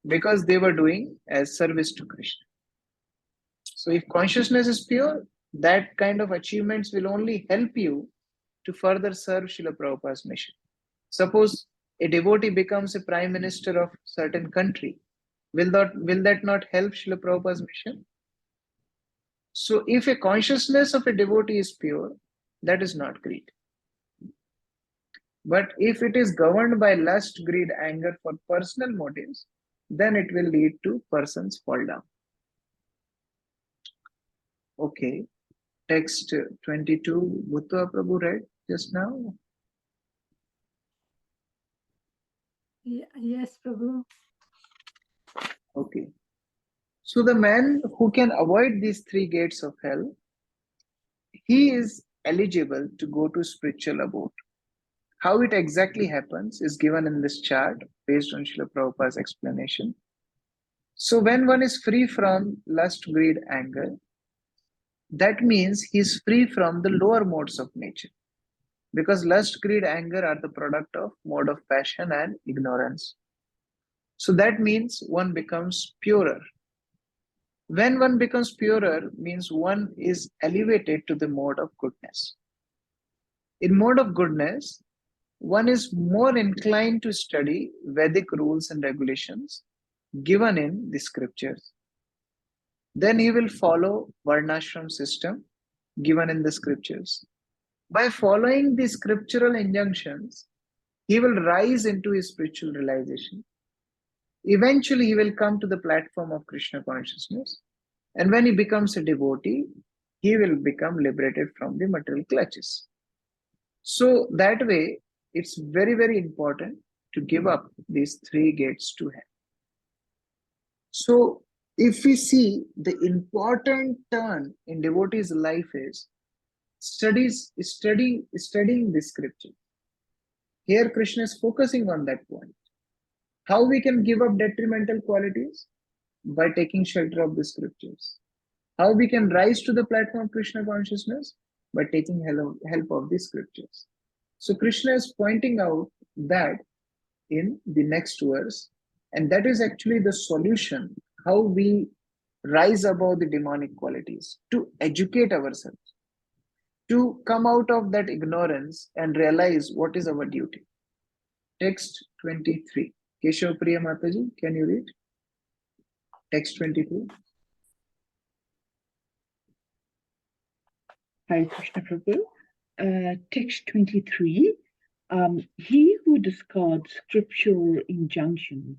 because they were doing as service to Krishna. So if consciousness is pure, that kind of achievements will only help you to further serve Srila Prabhupada's mission. Suppose a devotee becomes a prime minister of certain country. Will that not help Srila Prabhupada's mission? So if a consciousness of a devotee is pure, that is not greed. But if it is governed by lust, greed, anger for personal motives, then it will lead to persons fall down. Okay, text 22, Bhutta Prabhu read just now. Yes, Prabhu. Okay. So the man who can avoid these three gates of hell, he is eligible to go to spiritual abode. How it exactly happens is given in this chart based on Srila Prabhupada's explanation. So when one is free from lust, greed, anger, that means he is free from the lower modes of nature. Because lust, greed, anger are the product of mode of passion and ignorance. So that means one becomes purer. When one becomes purer means one is elevated to the mode of goodness. In mode of goodness, one is more inclined to study Vedic rules and regulations given in the scriptures. Then he will follow Varnashram system given in the scriptures. By following the scriptural injunctions, he will rise into his spiritual realization. Eventually, he will come to the platform of Krishna consciousness. And when he becomes a devotee, he will become liberated from the material clutches. So that way, it's very, very important to give up these three gates to heaven. So if we see, the important turn in devotee's life is studying the scripture. Here Krishna is focusing on that point. How we can give up detrimental qualities? By taking shelter of the scriptures. How we can rise to the platform of Krishna consciousness? By taking help of the scriptures. So Krishna is pointing out that in the next verse, and that is actually the solution, how we rise above the demonic qualities, to educate ourselves, to come out of that ignorance and realize what is our duty. Text 23. Keshav Priya Mataji, can you read? Text 23. Hare Krishna Prabhu. Text 23. He who discards scriptural injunctions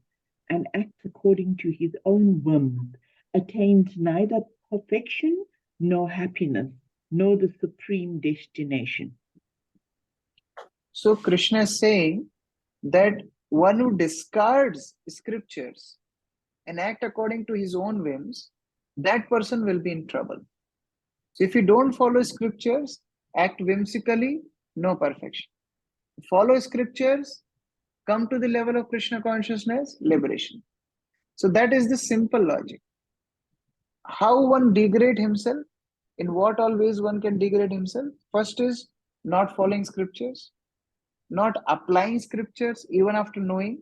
and acts according to his own whim attains neither perfection nor happiness, nor the supreme destination. So Krishna is saying that one who discards scriptures and act according to his own whims, that person will be in trouble. So if you don't follow scriptures, act whimsically, no perfection. Follow scriptures, come to the level of Krishna consciousness, liberation. So that is the simple logic. How one degrade himself? In what all ways one can degrade himself? First is not following scriptures, not applying scriptures even after knowing,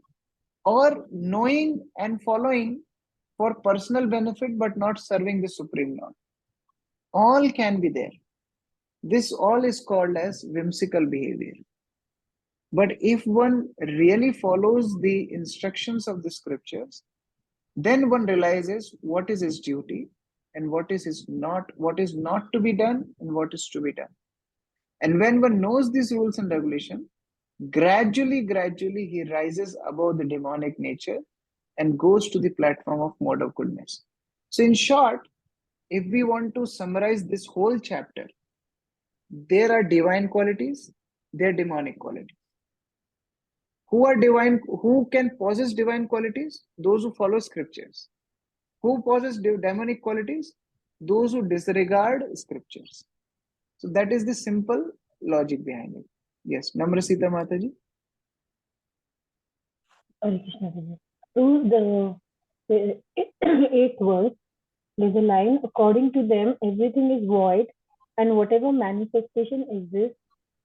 or knowing and following for personal benefit but not serving the Supreme Lord. All can be there. This all is called as whimsical behavior. But if one really follows the instructions of the scriptures, then one realizes what is his duty and what is not to be done and what is to be done. And when one knows these rules and regulations, gradually he rises above the demonic nature and goes to the platform of mode of goodness. So in short, if we want to summarize this whole chapter, there are divine qualities, there are demonic qualities. Who are divine? Who can possess divine qualities? Those who follow scriptures. Who possess demonic qualities? Those who disregard scriptures. So that is the simple logic behind it. Yes, Namrasita Mataji. Hare Krishna Prabhu. To the eighth verse, there's a line, according to them, everything is void, and whatever manifestation exists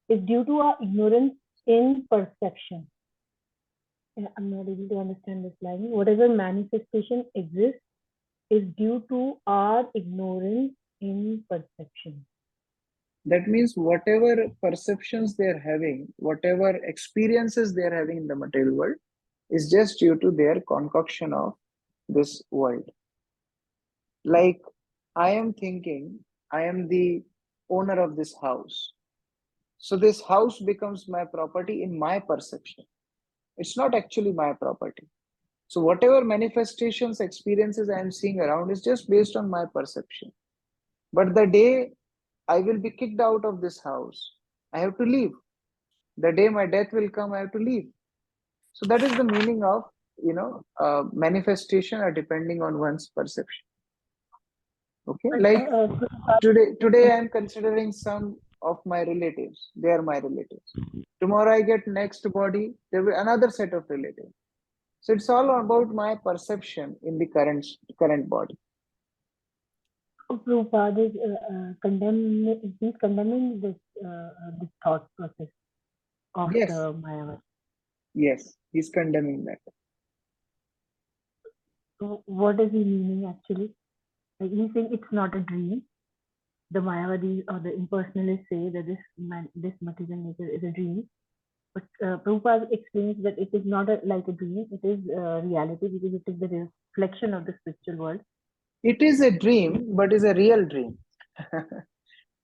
is due to our ignorance in perception. I'm not able to understand this line. Whatever manifestation exists is due to our ignorance in perception. That means whatever perceptions they are having, whatever experiences they are having in the material world is just due to their concoction of this world. Like, I am thinking I am the owner of this house. So this house becomes my property in my perception. It's not actually my property. So whatever manifestations, experiences I am seeing around is just based on my perception. But the day I will be kicked out of this house, I have to leave. The day my death will come, I have to leave. So that is the meaning of, manifestation are depending on one's perception. Okay, like today I am considering some of my relatives. They are my relatives. Tomorrow I get next body, there will be another set of relatives. So it's all about my perception in the current body. Prabhupada is condemning this thought process of Yes. the Mayavadi. Yes, he's condemning that. So what is he meaning actually? Like he's saying it's not a dream. The Mayavadis or the impersonalists say that this material nature is a dream. But Prabhupada explains that it is not like a dream, it is reality because it is the reflection of the spiritual world. It is a dream, but it's a real dream.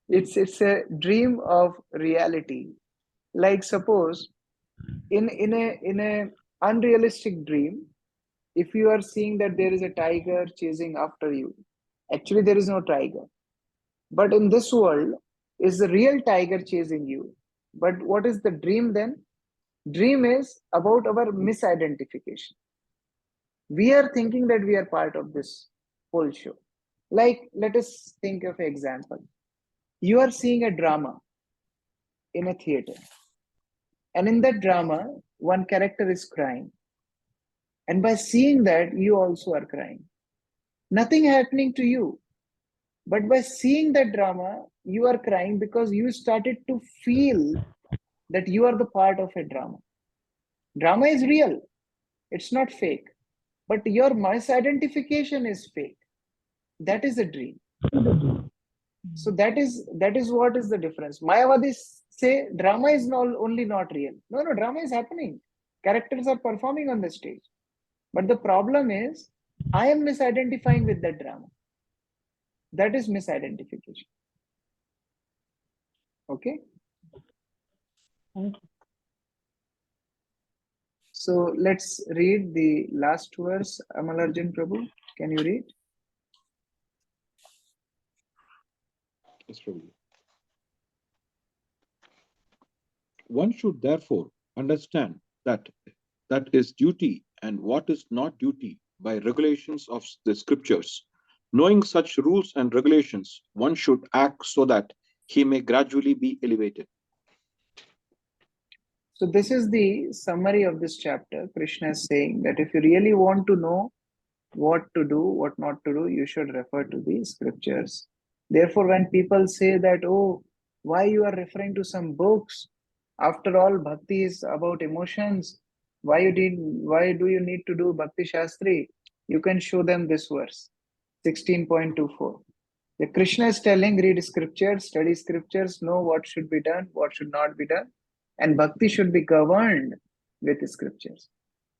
It's a dream of reality. Like suppose in a unrealistic dream, if you are seeing that there is a tiger chasing after you, actually there is no tiger. But in this world, is the real tiger chasing you. But what is the dream then? Dream is about our misidentification. We are thinking that we are part of this whole show. Like, let us think of an example. You are seeing a drama in a theater. And in that drama, one character is crying. And by seeing that, you also are crying. Nothing happening to you. But by seeing that drama, you are crying because you started to feel that you are the part of a drama. Drama is real. It's not fake. But your misidentification is fake. That is a dream. So that is what is the difference. Mayavadis say drama is not only not real. No, drama is happening. Characters are performing on the stage. But the problem is, I am misidentifying with that drama. That is misidentification. Okay? Thank you. So let's read the last verse. Amalarjan Prabhu, can you read? Yes, Prabhu. One should therefore understand that is duty and what is not duty by regulations of the scriptures. Knowing such rules and regulations, one should act so that he may gradually be elevated. So this is the summary of this chapter. Krishna is saying that if you really want to know what to do, what not to do, you should refer to the scriptures. Therefore, when people say that, oh, why you are referring to some books? After all, bhakti is about emotions. Why do you need to do Bhakti Sastri? You can show them this verse, 16.24. The Krishna is telling, read scriptures, study scriptures, know what should be done, what should not be done, and bhakti should be governed with scriptures.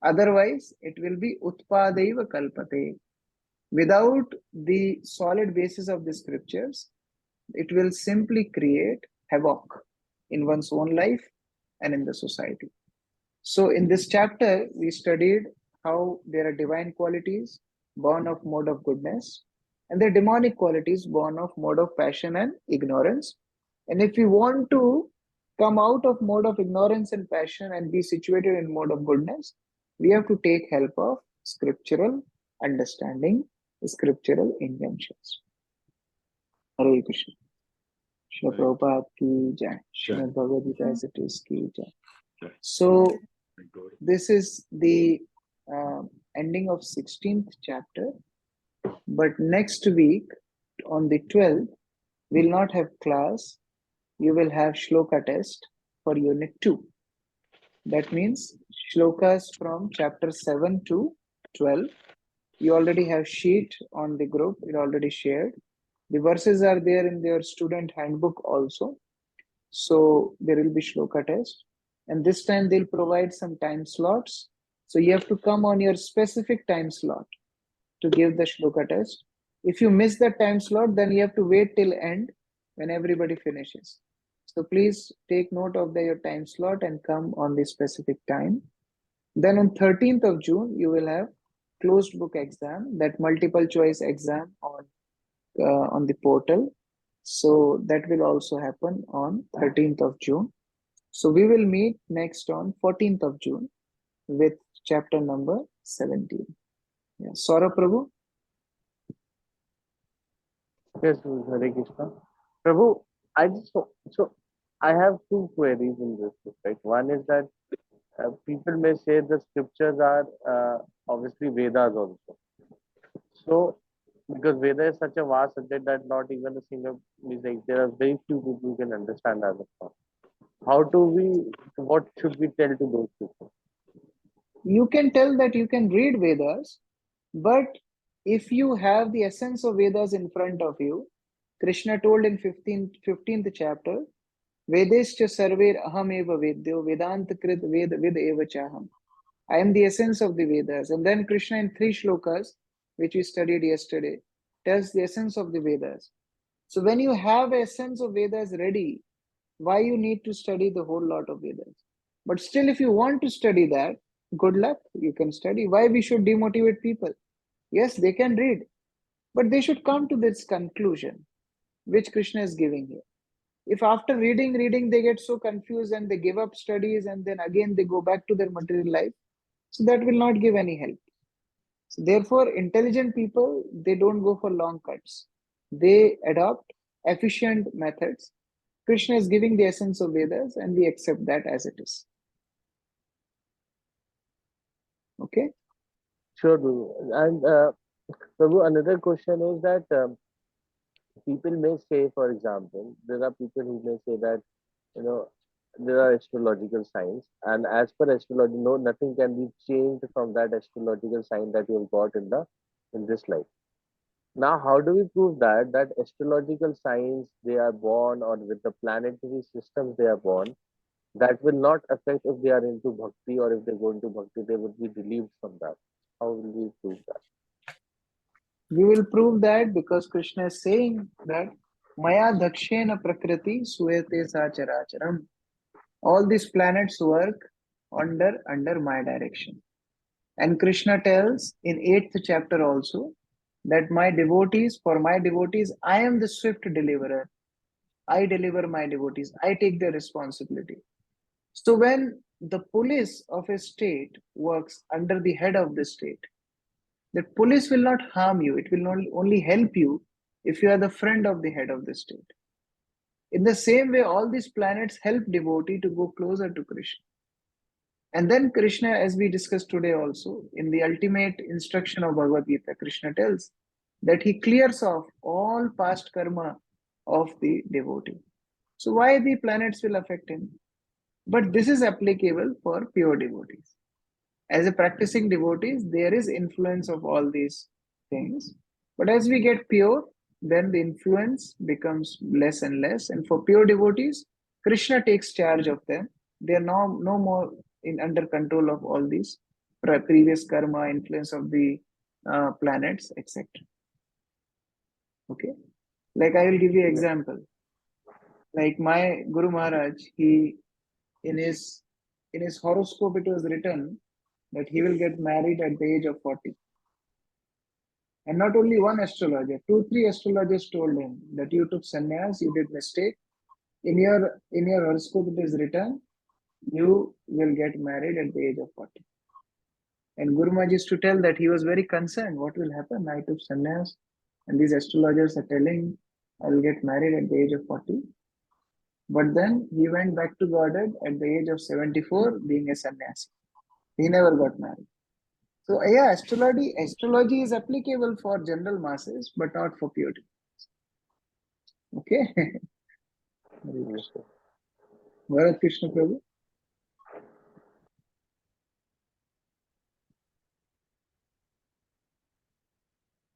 Otherwise, it will be utpadaiva kalpate. Without the solid basis of the scriptures, it will simply create havoc in one's own life and in the society. So in this chapter, we studied how there are divine qualities born of mode of goodness, and there are demonic qualities born of mode of passion and ignorance. And if we want to come out of mode of ignorance and passion and be situated in mode of goodness, we have to take help of scriptural understanding, scriptural inventions. Hare Krishna. Shri Prabhupada ki jai. Shrimad Bhagavad Gita as it is ki jai. So this is the ending of 16th chapter. But next week, on the 12th, we'll not have class. You will have shloka test for unit 2. That means shlokas from chapter 7 to 12. You already have sheet on the group. It already shared. The verses are there in their student handbook also. So there will be shloka test. And this time they'll provide some time slots. So you have to come on your specific time slot to give the shloka test. If you miss that time slot, then you have to wait till end when everybody finishes. So please take note of your time slot and come on the specific time. Then on 13th of June, you will have closed book exam, that multiple choice exam on the portal. So that will also happen on 13th of June. So we will meet next on 14th of June with chapter number 17. Yeah. Saurabh Prabhu? Yes, Hare Krishna. Prabhu, so I have two queries in this respect. One is that people may say the scriptures are obviously Vedas also. So, because Veda is such a vast subject that not even a single mistake, there are very few people who can understand as of now. What should we tell to those people? You can tell that you can read Vedas, but if you have the essence of Vedas in front of you, Krishna told in 15th chapter, Vedescha sarver aham eva vedyo vedanta krit ved eva chaham. I am the essence of the Vedas. And then Krishna in 3 shlokas, which we studied yesterday, tells the essence of the Vedas. So when you have essence of Vedas ready, why you need to study the whole lot of Vedas? But still, if you want to study that, good luck, you can study. Why we should demotivate people? Yes, they can read, but they should come to this conclusion, which Krishna is giving here. If after reading, they get so confused and they give up studies and then again they go back to their material life, so that will not give any help. So therefore, intelligent people, they don't go for long cuts. They adopt efficient methods. Krishna is giving the essence of Vedas and we accept that as it is. Okay? Sure, Prabhu. And Prabhu, another question is that people may say, for example, there are people who may say that, you know, there are astrological signs, and as per astrology, no, nothing can be changed from that astrological sign that you have got in this life. Now, how do we prove that astrological signs they are born, or with the planetary systems they are born, that will not affect if they are into bhakti, or if they go into bhakti, they would be relieved from that? How will we prove that? We will prove that because Krishna is saying that Maya Dakshena Prakriti Suyate Sacharacharam. All these planets work under my direction. And Krishna tells in 8th chapter also that for my devotees, I am the swift deliverer. I deliver my devotees. I take the responsibility. So when the police of a state works under the head of the state, the police will not harm you. It will only help you if you are the friend of the head of the state. In the same way, all these planets help devotee to go closer to Krishna. And then Krishna, as we discussed today also, in the ultimate instruction of Bhagavad Gita, Krishna tells that he clears off all past karma of the devotee. So why the planets will affect him? But this is applicable for pure devotees. As a practicing devotees, there is influence of all these things. But as we get pure, then the influence becomes less and less. And for pure devotees, Krishna takes charge of them. They are no more under control of all these previous karma, influence of the planets, etc. Okay, like I will give you an example. Like my Guru Maharaj, he in his horoscope it was written that he will get married at the age of 40. And not only one astrologer, 2-3 astrologers told him that you took sannyas, you did mistake. In your horoscope it is written, you will get married at the age of 40. And Guru Maharaj used to tell that he was very concerned. What will happen? I took sannyas and these astrologers are telling I will get married at the age of 40. But then he went back to Godhead at the age of 74 being a sannyasi. He never got married. So yeah, astrology is applicable for general masses, but not for pure devotees. Okay. Bharat Krishna Prabhu.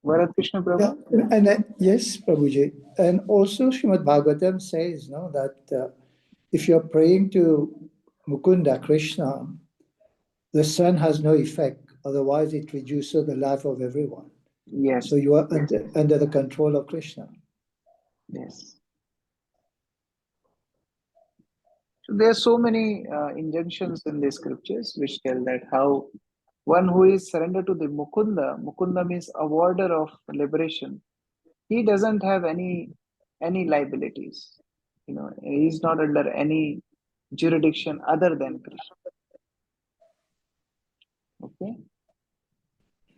Bharat Krishna Prabhu. Yeah, and yes, Prabhuji. And also Srimad Bhagavatam says that if you're praying to Mukunda Krishna, the sun has no effect. Otherwise, it reduces the life of everyone. Yes. So you are under the control of Krishna. Yes. So there are so many injunctions in the scriptures which tell that how one who is surrendered to the Mukunda means awarder of liberation, he doesn't have any liabilities. He is not under any jurisdiction other than Krishna. Okay.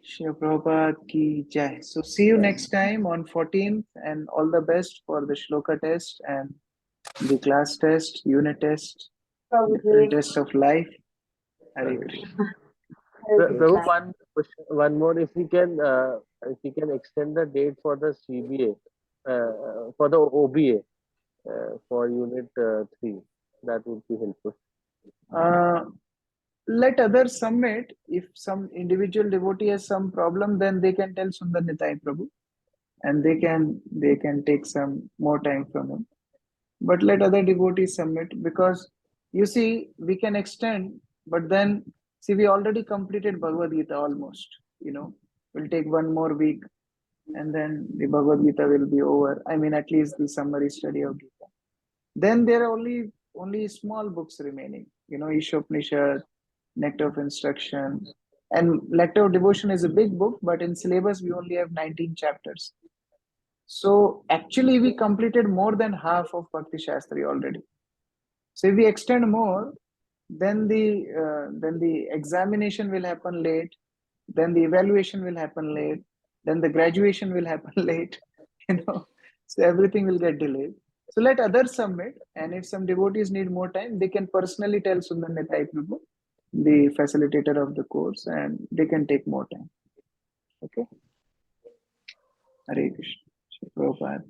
Shri Prabhupada ki jai. So see you next time on 14th and all the best for the shloka test and the class test, unit test, different test of life. Hare Krishna. Prabhu, one more. If we can extend the date for the CBA, for the OBA, for unit 3, that would be helpful. Let others submit. If some individual devotee has some problem, then they can tell Sundar Nitai Prabhu, and they can take some more time from him. But let other devotees submit, because you see, we can extend, but then see, we already completed Bhagavad Gita almost. We'll take one more week, and then the Bhagavad Gita will be over. I mean, at least the summary study of Gita. Then there are only small books remaining. Ishopanishad, Nectar of Instruction. And Nectar of Devotion is a big book, but in syllabus we only have 19 chapters. So actually we completed more than half of Bhakti Sastri already. So if we extend more, then the examination will happen late, then the evaluation will happen late, then the graduation will happen late, so everything will get delayed. So let others submit, and if some devotees need more time, they can personally tell Sundar Nitai Prabhu, the facilitator of the course, and they can take more time. Okay? Hare Krishna. Prabhupada.